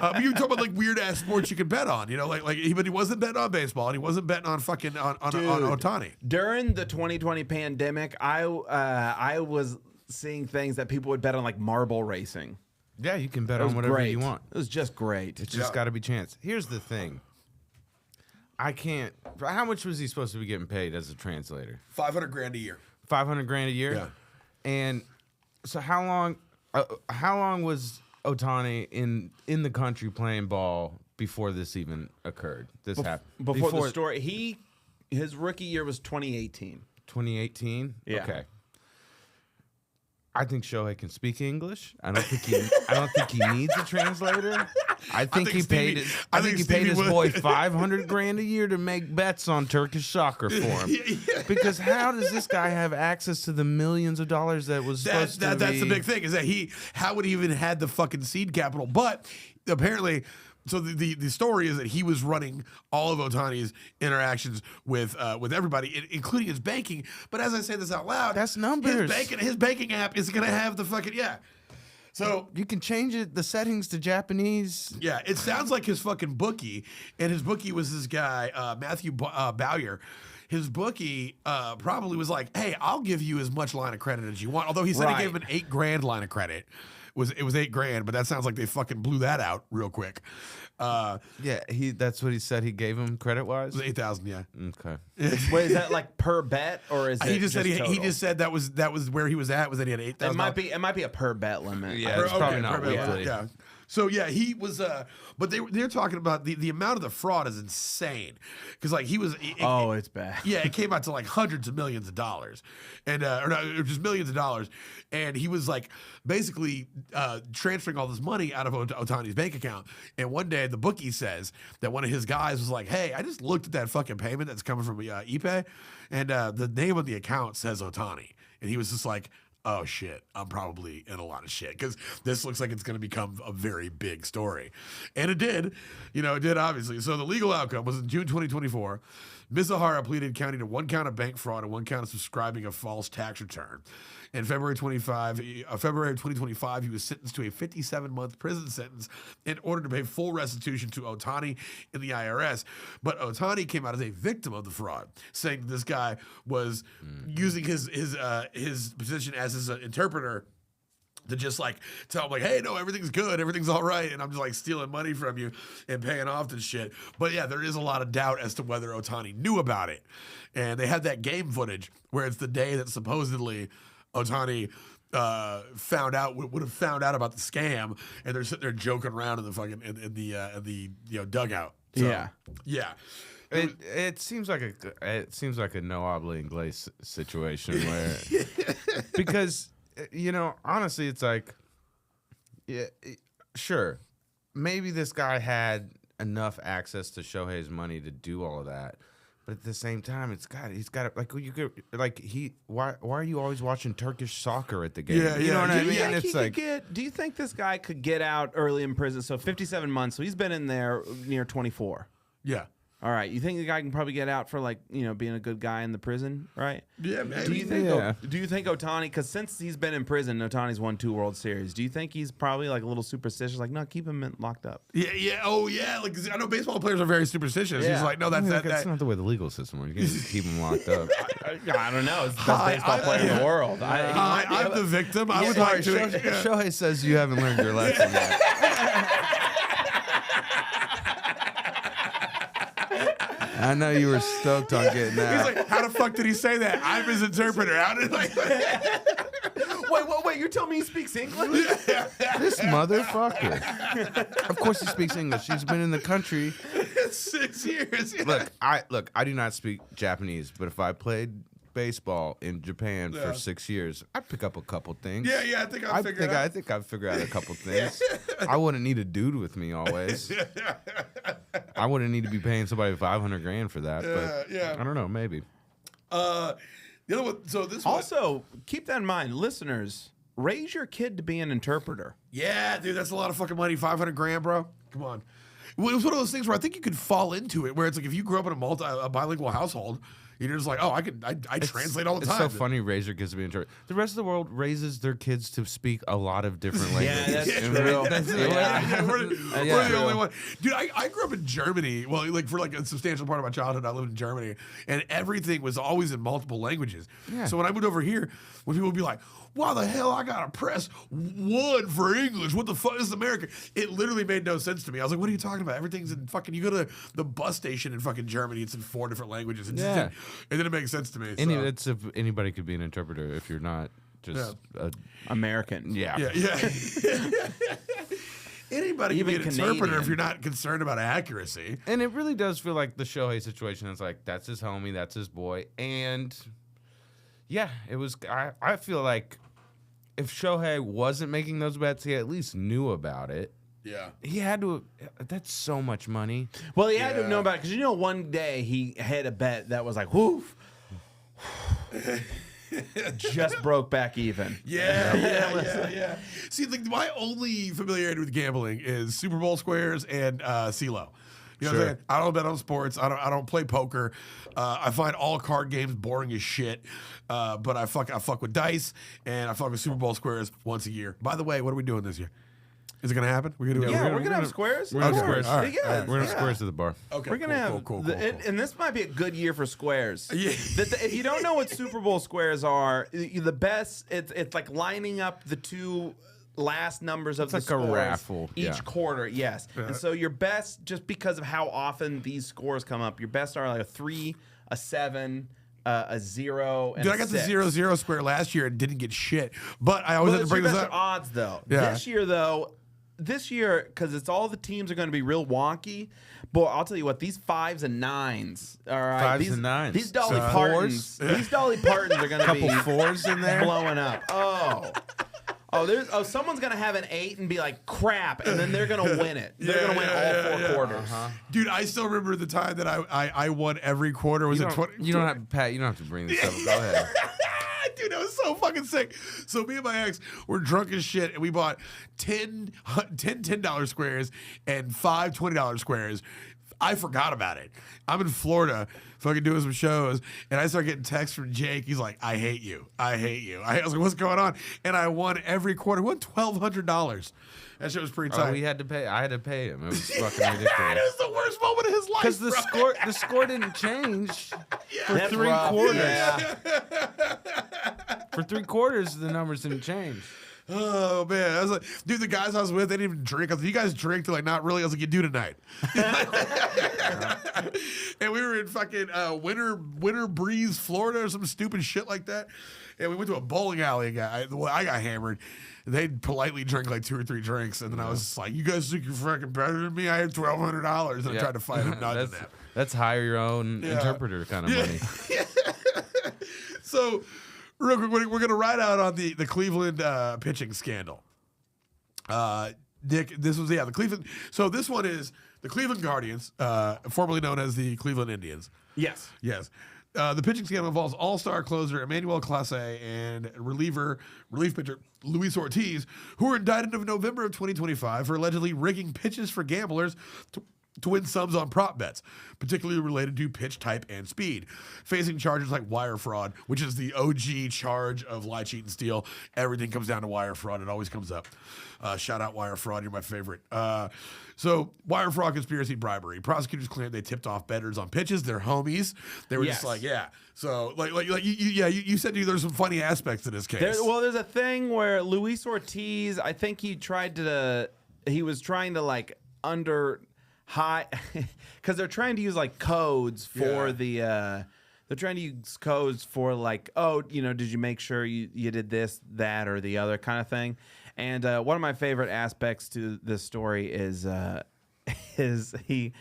But you talk about like weird ass sports you can bet on, you know, but he wasn't betting on baseball, and he wasn't betting on fucking on Ohtani. During the 2020 pandemic, I was seeing things that people would bet on, like marble racing. Yeah, you can bet on whatever you want. It was just great. It's just got to be chance. Here's the thing. I can't. How much was he supposed to be getting paid as a translator? $500,000 a year. $500,000 a year. Yeah. And so how long was Ohtani in the country playing ball before this even occurred? This happened before the story. His rookie year was 2018. 2018. Yeah. Okay. I think Shohei can speak English. I don't think he needs a translator. I think he paid his boy $500,000 a year to make bets on Turkish soccer for him. Because how does this guy have access to the millions of dollars that was supposed to be? That's the big thing, is that how would he even had the fucking seed capital? But apparently. So the story is that he was running all of Ohtani's interactions with everybody, including his banking. But as I say this out loud, that's numbers. His banking app is going to have the fucking So you can change the settings to Japanese. Yeah, it sounds like his fucking bookie, and his bookie was this guy Matthew Bowyer. His bookie probably was like, "Hey, I'll give you as much line of credit as you want." Although he said he gave him an $8,000 line of credit. It was $8,000, but that sounds like they fucking blew that out real quick. That's what he said he gave him credit wise. It was 8,000, yeah. Okay. Wait, is that like per bet, or is he it just said total? he just said that was where he was at, was that he had 8,000. It might be a per bet limit. Yeah, it's probably not weekly. Yeah. So yeah, he was. But they're talking about the amount of the fraud is insane, because like he was. It's bad. Yeah, it came out to like hundreds of millions of dollars, and just millions of dollars, and he was like basically transferring all this money out of Ohtani's bank account. And one day the bookie says that one of his guys was like, "Hey, I just looked at that fucking payment that's coming from Ipe, and the name of the account says Ohtani," and he was just like, "Oh shit, I'm probably in a lot of shit," because this looks like it's going to become a very big story. And it did. It did, obviously. So the legal outcome was in June 2024. Mizuhara pleaded county to 1 count of bank fraud and 1 count of subscribing a false tax return. In February of 2025, he was sentenced to a 57-month prison sentence in order to pay full restitution to Ohtani and the IRS. But Ohtani came out as a victim of the fraud, saying that this guy was using his position as his interpreter to just like tell him like, "Hey, no, everything's good, everything's all right, and I'm just like stealing money from you and paying off this shit." But yeah, there is a lot of doubt as to whether Ohtani knew about it. And they had that game footage where it's the day that supposedly Ohtani would have found out about the scam, and they're sitting there joking around in the fucking in the dugout. So, yeah. It seems like a no obligation situation where because honestly, it's like, yeah, sure, maybe this guy had enough access to Shohei's money to do all of that, but at the same time, he's got why are you always watching Turkish soccer at the game? You know what I mean? It's like, do you think this guy could get out early in prison? So 57 months. So he's been in there near 24. Yeah. All right, you think the guy can probably get out for being a good guy in the prison, right? Yeah, maybe. Do you think Ohtani? Because since he's been in prison, Ohtani's won 2 World Series. Do you think he's probably like a little superstitious? Like, no, keep him locked up. Yeah. Oh, yeah. Like, I know baseball players are very superstitious. He's like, no, that's not the way the legal system works. You can keep him locked up. I don't know. It's the best baseball player in the world. I'm the victim. I would like to. Shohei says you haven't learned your lesson yet. I know you were stoked on getting that. He's like, how the fuck did he say that? I'm his interpreter. How did Wait, you're telling me he speaks English? This motherfucker. Of course he speaks English. He's been in the country 6 years. Look, I do not speak Japanese, but if I played baseball in Japan for 6 years, I'd pick up a couple things. Yeah, I think I'd figure it out. I think I'd figure out a couple things. I wouldn't need a dude with me always. I wouldn't need to be paying somebody $500,000 for that. But I don't know, maybe. The other one. So this also keep that in mind, listeners. raise your kid to be an interpreter. Yeah, dude, that's a lot of fucking money. $500,000, bro. Come on. Well, it was one of those things where I think you could fall into it, where it's like if you grew up in a bilingual household, you're just like, oh, I translate all the time. It's so funny, raise your kids to be interpreter. The rest of the world raises their kids to speak a lot of different languages. Yeah, that's true. We're the only one. Dude, I grew up in Germany. Well, like for like a substantial part of my childhood, I lived in Germany, and everything was always in multiple languages. Yeah. So when I moved over here, when people would be like, why the hell I gotta press 1 for English? What the fuck is America? It literally made no sense to me. I was like, what are you talking about? Everything's in fucking, you go to the bus station in fucking Germany, it's in 4 different languages. It didn't make sense to me. It's if anybody could be an interpreter if you're not just American. Yeah. Anybody can be an interpreter if you're not concerned about accuracy. And it really does feel like the Shohei situation. It's like, that's his homie, that's his boy. And yeah, it was, I feel like if Shohei wasn't making those bets, he at least knew about it. Yeah. He had to, that's so much money. Well, he had to know about it because, one day he had a bet that was like, woof. Just broke back even. Yeah. See, like my only familiarity with gambling is Super Bowl squares and CeeLo. You know what I'm saying? I don't bet on sports. I don't play poker. I find all card games boring as shit. But I fuck with dice and I fuck with Super Bowl squares once a year. By the way, what are we doing this year? Is it gonna happen? We're gonna do it. Yeah, we're gonna have squares. We're gonna have squares. All right. Yeah, we're gonna have squares to the bar. Okay. We're gonna have cool. and this might be a good year for squares. Yeah. If you don't know what Super Bowl squares are, the best it's like lining up the two last numbers of the like scores a raffle each quarter. Yes, and so your best, just because of how often these scores come up, your best are like a 3, a 7. A 0 and Dude, I got 6. the 0-0 square last year and didn't get shit. But I always have to bring this up. Odds though. Yeah. This year, because it's all the teams are going to be real wonky. Boy, I'll tell you what, these 5s and 9s. All right, 5s and 9s. These Dolly Partons. These Dolly Partons are going to be couple 4s in there, blowing up. Someone's gonna have an 8 and be like crap, and then they're gonna win it. They're gonna win all 4 quarters. Dude, I still remember the time that I won every quarter. Was it 20? You don't have Pat. You don't have to bring this up. Go ahead. Dude, that was so fucking sick. So me and my ex were drunk as shit, and we bought 10 $10 squares and 5 $20 squares. I forgot about it. I'm in Florida fucking doing some shows, and I start getting texts from Jake. He's like, I hate you. I was like, what's going on? And I won every quarter. I won $1,200. That shit was pretty tight. We had to pay. I had to pay him. It was fucking ridiculous. It was the worst moment of his life. Because the score didn't change for That's 3 rough. quarters. Yeah. For 3 quarters, the numbers didn't change. Oh man, I was like, dude, the guys I was with, they didn't even drink. I was like, you guys drink? They're like, not really. I was like, you do tonight. And we were in fucking Winter Breeze, Florida, or some stupid shit like that. And we went to a bowling alley. I got hammered. They'd politely drink like 2 or 3 drinks, and then I was just like, "You guys think you're fucking better than me? I had $1,200." And I tried to fight him, not that. That's hire your own interpreter kind of money. So, real quick, we're gonna ride out on the Cleveland pitching scandal. Nick, this was the Cleveland. So this one is the Cleveland Guardians, formerly known as the Cleveland Indians. Yes. The pitching scandal involves all-star closer Emmanuel Clase and relief pitcher Luis Ortiz, who were indicted in November of 2025 for allegedly rigging pitches for gamblers to win sums on prop bets, particularly related to pitch type and speed, facing charges like wire fraud, which is the OG charge of lie, cheat, and steal. Everything comes down to wire fraud. It always comes up. Shout out wire fraud. You're my favorite. So wire fraud, conspiracy, bribery. Prosecutors claim they tipped off bettors on pitches. They're homies. They were just like, yeah. So you said there's some funny aspects to this case. There's a thing where Luis Ortiz, I think he was trying to like because they're trying to use like codes for they're trying to use codes for like, did you make sure you did this, that, or the other kind of thing. And one of my favorite aspects to this story is he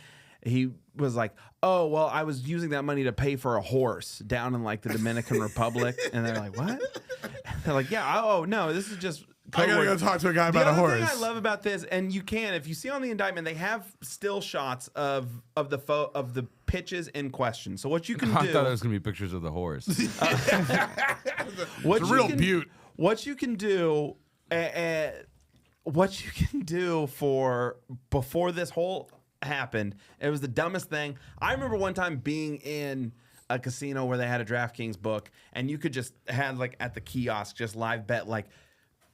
was like, oh, well, I was using that money to pay for a horse down in like the Dominican Republic. And they're like, what? And they're like, yeah, oh no, this is just I gotta go talk to a guy about a horse. The other thing I love about this, and you can, if you see on the indictment, they have still shots of the pitches in question. So what you can do, I thought it was gonna be pictures of the horse. It's a real beaut. what you can do, for before this whole happened, it was the dumbest thing. I remember one time being in a casino where they had a DraftKings book, and you could just have like at the kiosk just live bet, like,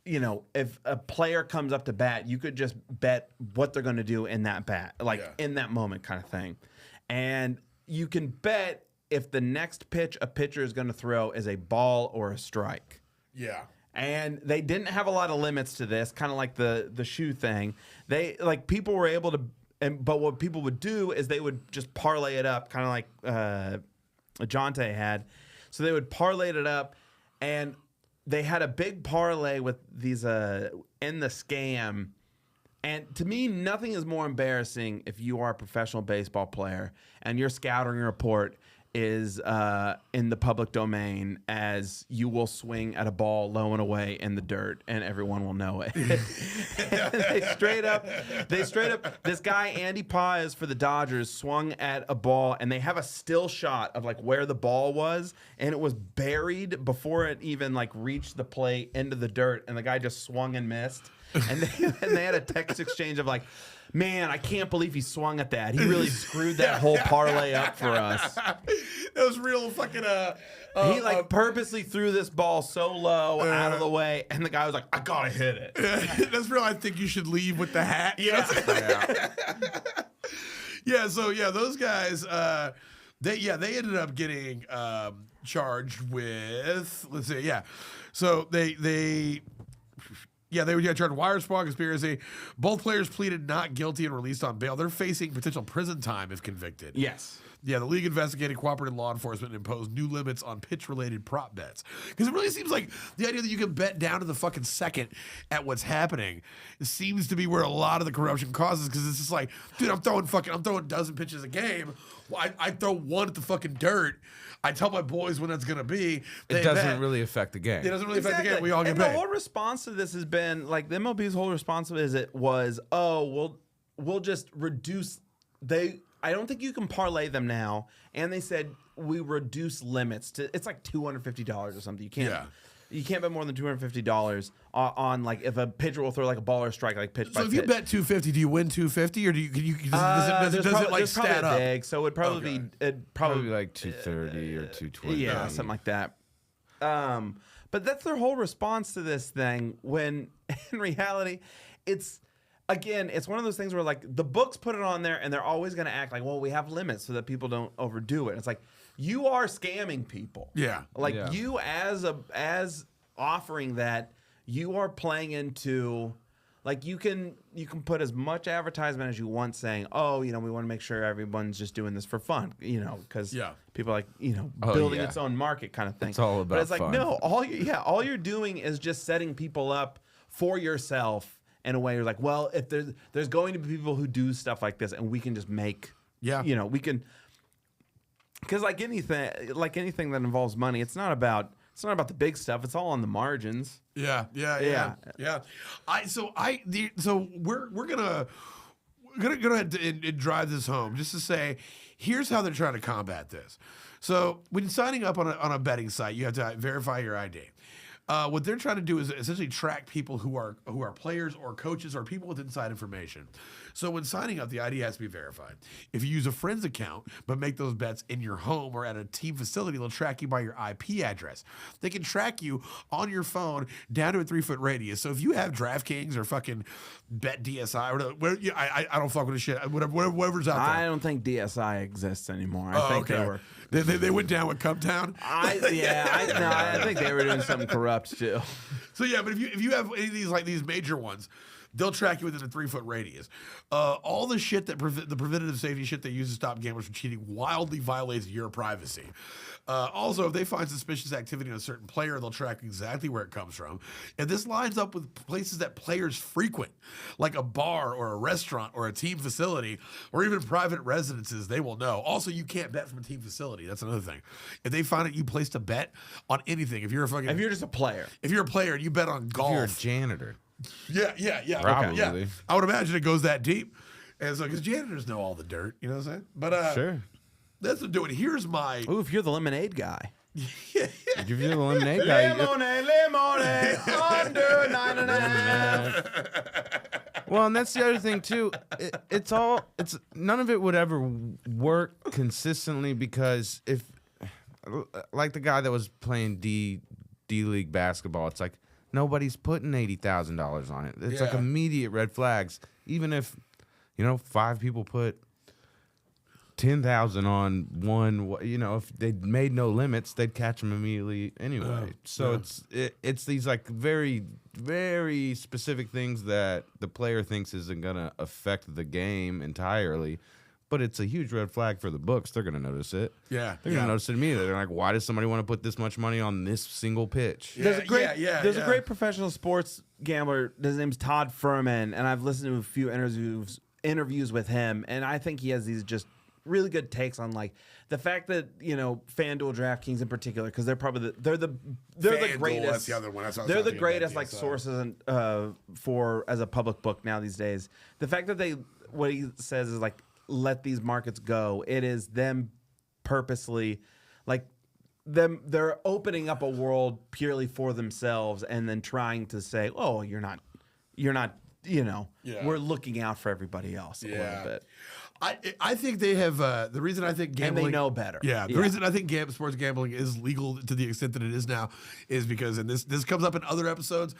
you know, if a player comes up to bat, you could just bet what they're going to do in that bat, like in that moment kind of thing. And you can bet if the next pitch a pitcher is going to throw is a ball or a strike. Yeah. And they didn't have a lot of limits to this, kind of like the shoe thing. They like people were able to, but what people would do is they would just parlay it up, kind of like Jonte had. So they would parlay it up, and they had a big parlay with these in the scam. And to me, nothing is more embarrassing if you are a professional baseball player and your scouting report is in the public domain, as you will swing at a ball low and away in the dirt and everyone will know it. they straight up, this guy, Andy Paz for the Dodgers, swung at a ball, and they have a still shot of like where the ball was, and it was buried before it even like reached the plate into the dirt, and the guy just swung and missed. And they had a text exchange of like, man, I can't believe he swung at that. He really screwed that whole parlay up for us. That was real fucking. He like purposely threw this ball so low out of the way, and the guy was like, I gotta hit it. That's real. I think you should leave with the hat. Yeah. So those guys, they ended up getting charged with, let's see, so they were charged with wire fraud conspiracy. Both players pleaded not guilty and released on bail. They're facing potential prison time if convicted. Yes. Yeah, the league investigated cooperating law enforcement and imposed new limits on pitch-related prop bets. Because it really seems like the idea that you can bet down to the fucking second at what's happening seems to be where a lot of the corruption causes. Because it's just like, dude, I'm throwing a dozen pitches a game. Well, I throw one at the fucking dirt. I tell my boys when that's going to be. It doesn't really affect the game. It doesn't really affect the game. We all get paid. And the whole response to this has been, like, the MLB's whole response to it was, we'll just reduce. I don't think you can parlay them now. And they said we reduce limits to, it's like $250 or something. You can't. Yeah. You can't bet more than $250 on like if a pitcher will throw like a ball or a strike, like pitch by pitch. So if you bet $250, do you win $250 or does it like stat up? Big, so it'd probably be probably like $230 or $220. Yeah, something like that. But that's their whole response to this thing. When in reality, it's one of those things where like the books put it on there, and they're always going to act like, well, we have limits so that people don't overdo it. It's like, you are scamming people. Yeah. You as offering that, you are playing into, like, you can put as much advertisement as you want saying, oh, we want to make sure everyone's just doing this for fun, because people are like, building its own market kind of thing. It's all about But it's like, fun. no, all you're doing is just setting people up for yourself in a way. You're like, well, if there's going to be people who do stuff like this, and we can just make, we can. Because like anything that involves money, it's not about the big stuff. It's all on the margins. Yeah. So we're gonna go ahead and drive this home just to say, here's how they're trying to combat this. So when signing up on a betting site, you have to verify your ID. What they're trying to do is essentially track people who are players or coaches or people with inside information. So when signing up, the ID has to be verified. If you use a friend's account but make those bets in your home or at a team facility, they'll track you by your IP address. They can track you on your phone down to a 3-foot radius. So if you have DraftKings or fucking Bet DSI or whatever, I don't fuck with the shit. Whatever's out there. I don't think DSI exists anymore. I think they were. They went down with Cuptown. I think they were doing something corrupt too. So but if you have any of these major ones, they'll track you within a 3-foot radius. All the shit the preventative safety shit they use to stop gamblers from cheating wildly violates your privacy. Also, if they find suspicious activity in a certain player, they'll track exactly where it comes from. And this lines up with places that players frequent, like a bar or a restaurant or a team facility or even private residences. They will know. Also, you can't bet from a team facility. That's another thing. If they find that you placed a bet on anything, if you're just a player. If you're a player and you bet on golf. If you're a janitor. Yeah. Probably. Yeah. I would imagine it goes that deep. And so, because janitors know all the dirt, you know what I'm saying? But sure. That's what I'm doing. Here's my. Ooh, if you're the lemonade guy. If you're the lemonade guy, Lemonade, under 9.5. well, and that's the other thing too. It's none of it would ever work consistently because if, like the guy that was playing D League basketball, it's like nobody's putting $80,000 on it. It's like immediate red flags. Even if 5 people put 10,000 on one, if they made no limits, they'd catch them immediately anyway. It's these like very, very specific things that the player thinks isn't gonna affect the game entirely, but it's a huge red flag for the books. They're gonna notice it. Yeah, they're gonna notice it immediately. They're like, why does somebody want to put this much money on this single pitch? There's a great professional sports gambler. His name's Todd Furman, and I've listened to a few interviews with him, and I think he has these just really good takes on like the fact that FanDuel, DraftKings in particular, because they're probably they're the greatest. That's the other one. They're the greatest like sources for as a public book now these days. The fact that what he says is like let these markets go. It is them purposely like they're opening up a world purely for themselves and then trying to say, oh, you're not. We're looking out for everybody else a little bit. I think they have the reason I think gambling, and they know better. Yeah, the reason I think sports gambling is legal to the extent that it is now is because, and this comes up in other episodes,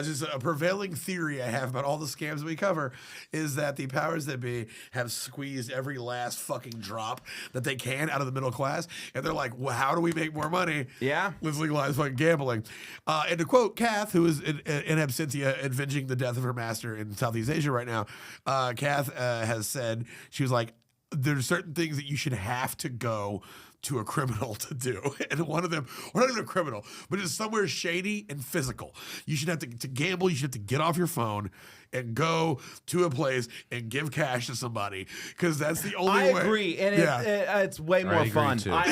just a prevailing theory I have about all the scams that we cover is that the powers that be have squeezed every last fucking drop that they can out of the middle class, and they're like, well, how do we make more money? Yeah, let's legalize fucking gambling. And to quote Kath, who is in absentia avenging the death of her master in Southeast Asia right now, Kath has said, she was like, there's certain things that you should have to go to a criminal to do. And one of them, or not even a criminal, but it's somewhere shady and physical. You should have to gamble. You should have to get off your phone and go to a place and give cash to somebody because that's the only way. I agree. And it's way more fun. Too. I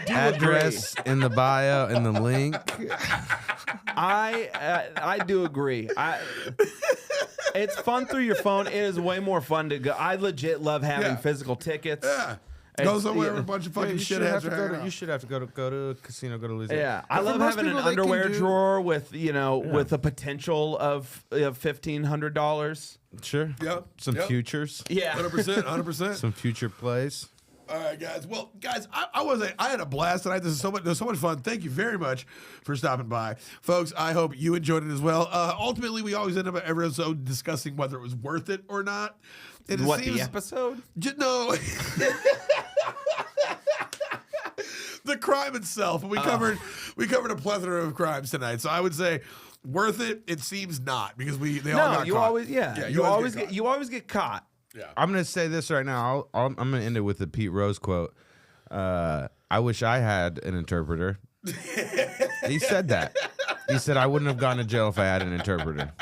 do Address agree. in the bio and the link. I do agree. It's fun through your phone. It is way more fun to go. I legit love having physical tickets. Yeah. Go somewhere with a bunch of fucking shitheads. You should have to go to a casino, go to Louisiana. Yeah, I love having an underwear drawer with with a potential of $1,500. Sure. Yep. Some futures. Yeah. 100%. Some future plays. All right, guys. Well, guys, I had a blast tonight. This is so much fun. Thank you very much for stopping by, folks. I hope you enjoyed it as well. Ultimately, we always end up every episode discussing whether it was worth it or not. And the episode? No. The crime itself. We covered a plethora of crimes tonight. So I would say worth it. It seems not because they all got caught. You always get caught. Yeah. I'm going to say this right now. I'm going to end it with the Pete Rose quote. I wish I had an interpreter. He said that. He said I wouldn't have gone to jail if I had an interpreter.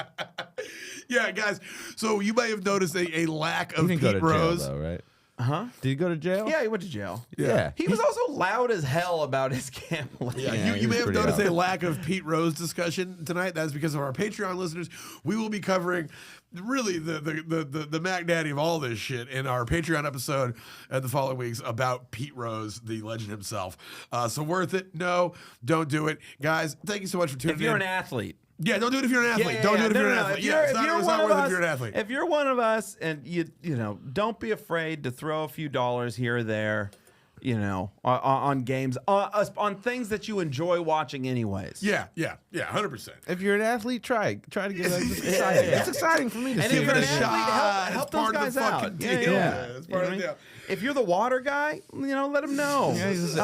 Yeah, guys. So you may have noticed a lack of Pete Pete Rose. Jail, though, right? Huh? Did he go to jail? Yeah, he went to jail. Yeah. He was also loud as hell about his gambling. Yeah, you may have noticed a lack of Pete Rose discussion tonight. That's because of our Patreon listeners. We will be covering really the Mac Daddy of all this shit in our Patreon episode the following weeks about Pete Rose, the legend himself. So worth it? No, don't do it. Guys, thank you so much for tuning in. If you're an athlete. Yeah, don't do it if you're an athlete. Don't do it if you're an athlete. It's not worth it if you're an athlete. If you're one of us and you don't be afraid to throw a few dollars here or there, on games, on things that you enjoy watching anyways. Yeah, 100%. If you're an athlete, try to get it. It's exciting. It's exciting for me to see. If you're an shot. athlete, help those guys out. It's part of the deal. If you're the water guy, let him know. Yeah, his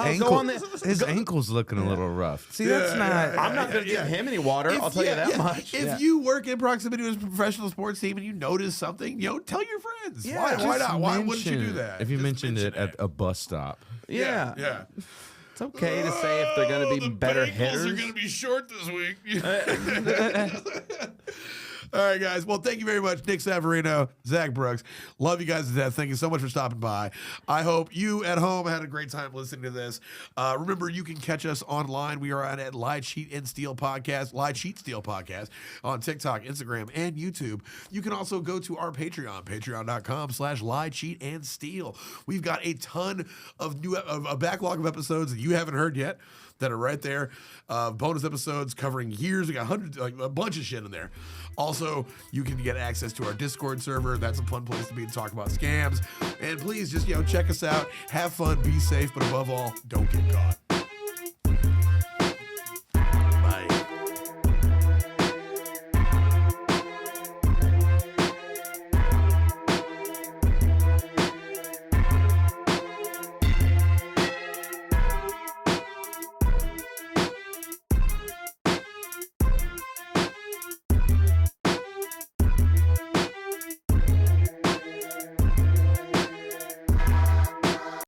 ankle's looking a little rough. See, that's not. I'm not going to give him any water. I'll tell you that much. If you work in proximity to a professional sports team and you notice something, tell your friends. Yeah, why not? Why wouldn't you do that? If you mentioned it at a bus stop. Yeah. It's okay to say if they're going to be better hitters. The Bengals are going to be short this week. All right, guys. Well, thank you very much, Nick Saverino, Zach Brooks. Love you guys to death. Thank you so much for stopping by. I hope you at home had a great time listening to this. Remember, you can catch us online. We are at Lie, Cheat, and Steal Podcast, Lie, Cheat, Steal Podcast on TikTok, Instagram, and YouTube. You can also go to our Patreon, patreon.com/Lie, Cheat, and Steal. We've got a ton of a backlog of episodes that you haven't heard yet that are right there. Bonus episodes covering years. We got hundreds, like a bunch of shit in there. Also, you can get access to our Discord server. That's a fun place to be to talk about scams. And please just, check us out. Have fun, be safe, but above all, don't get caught.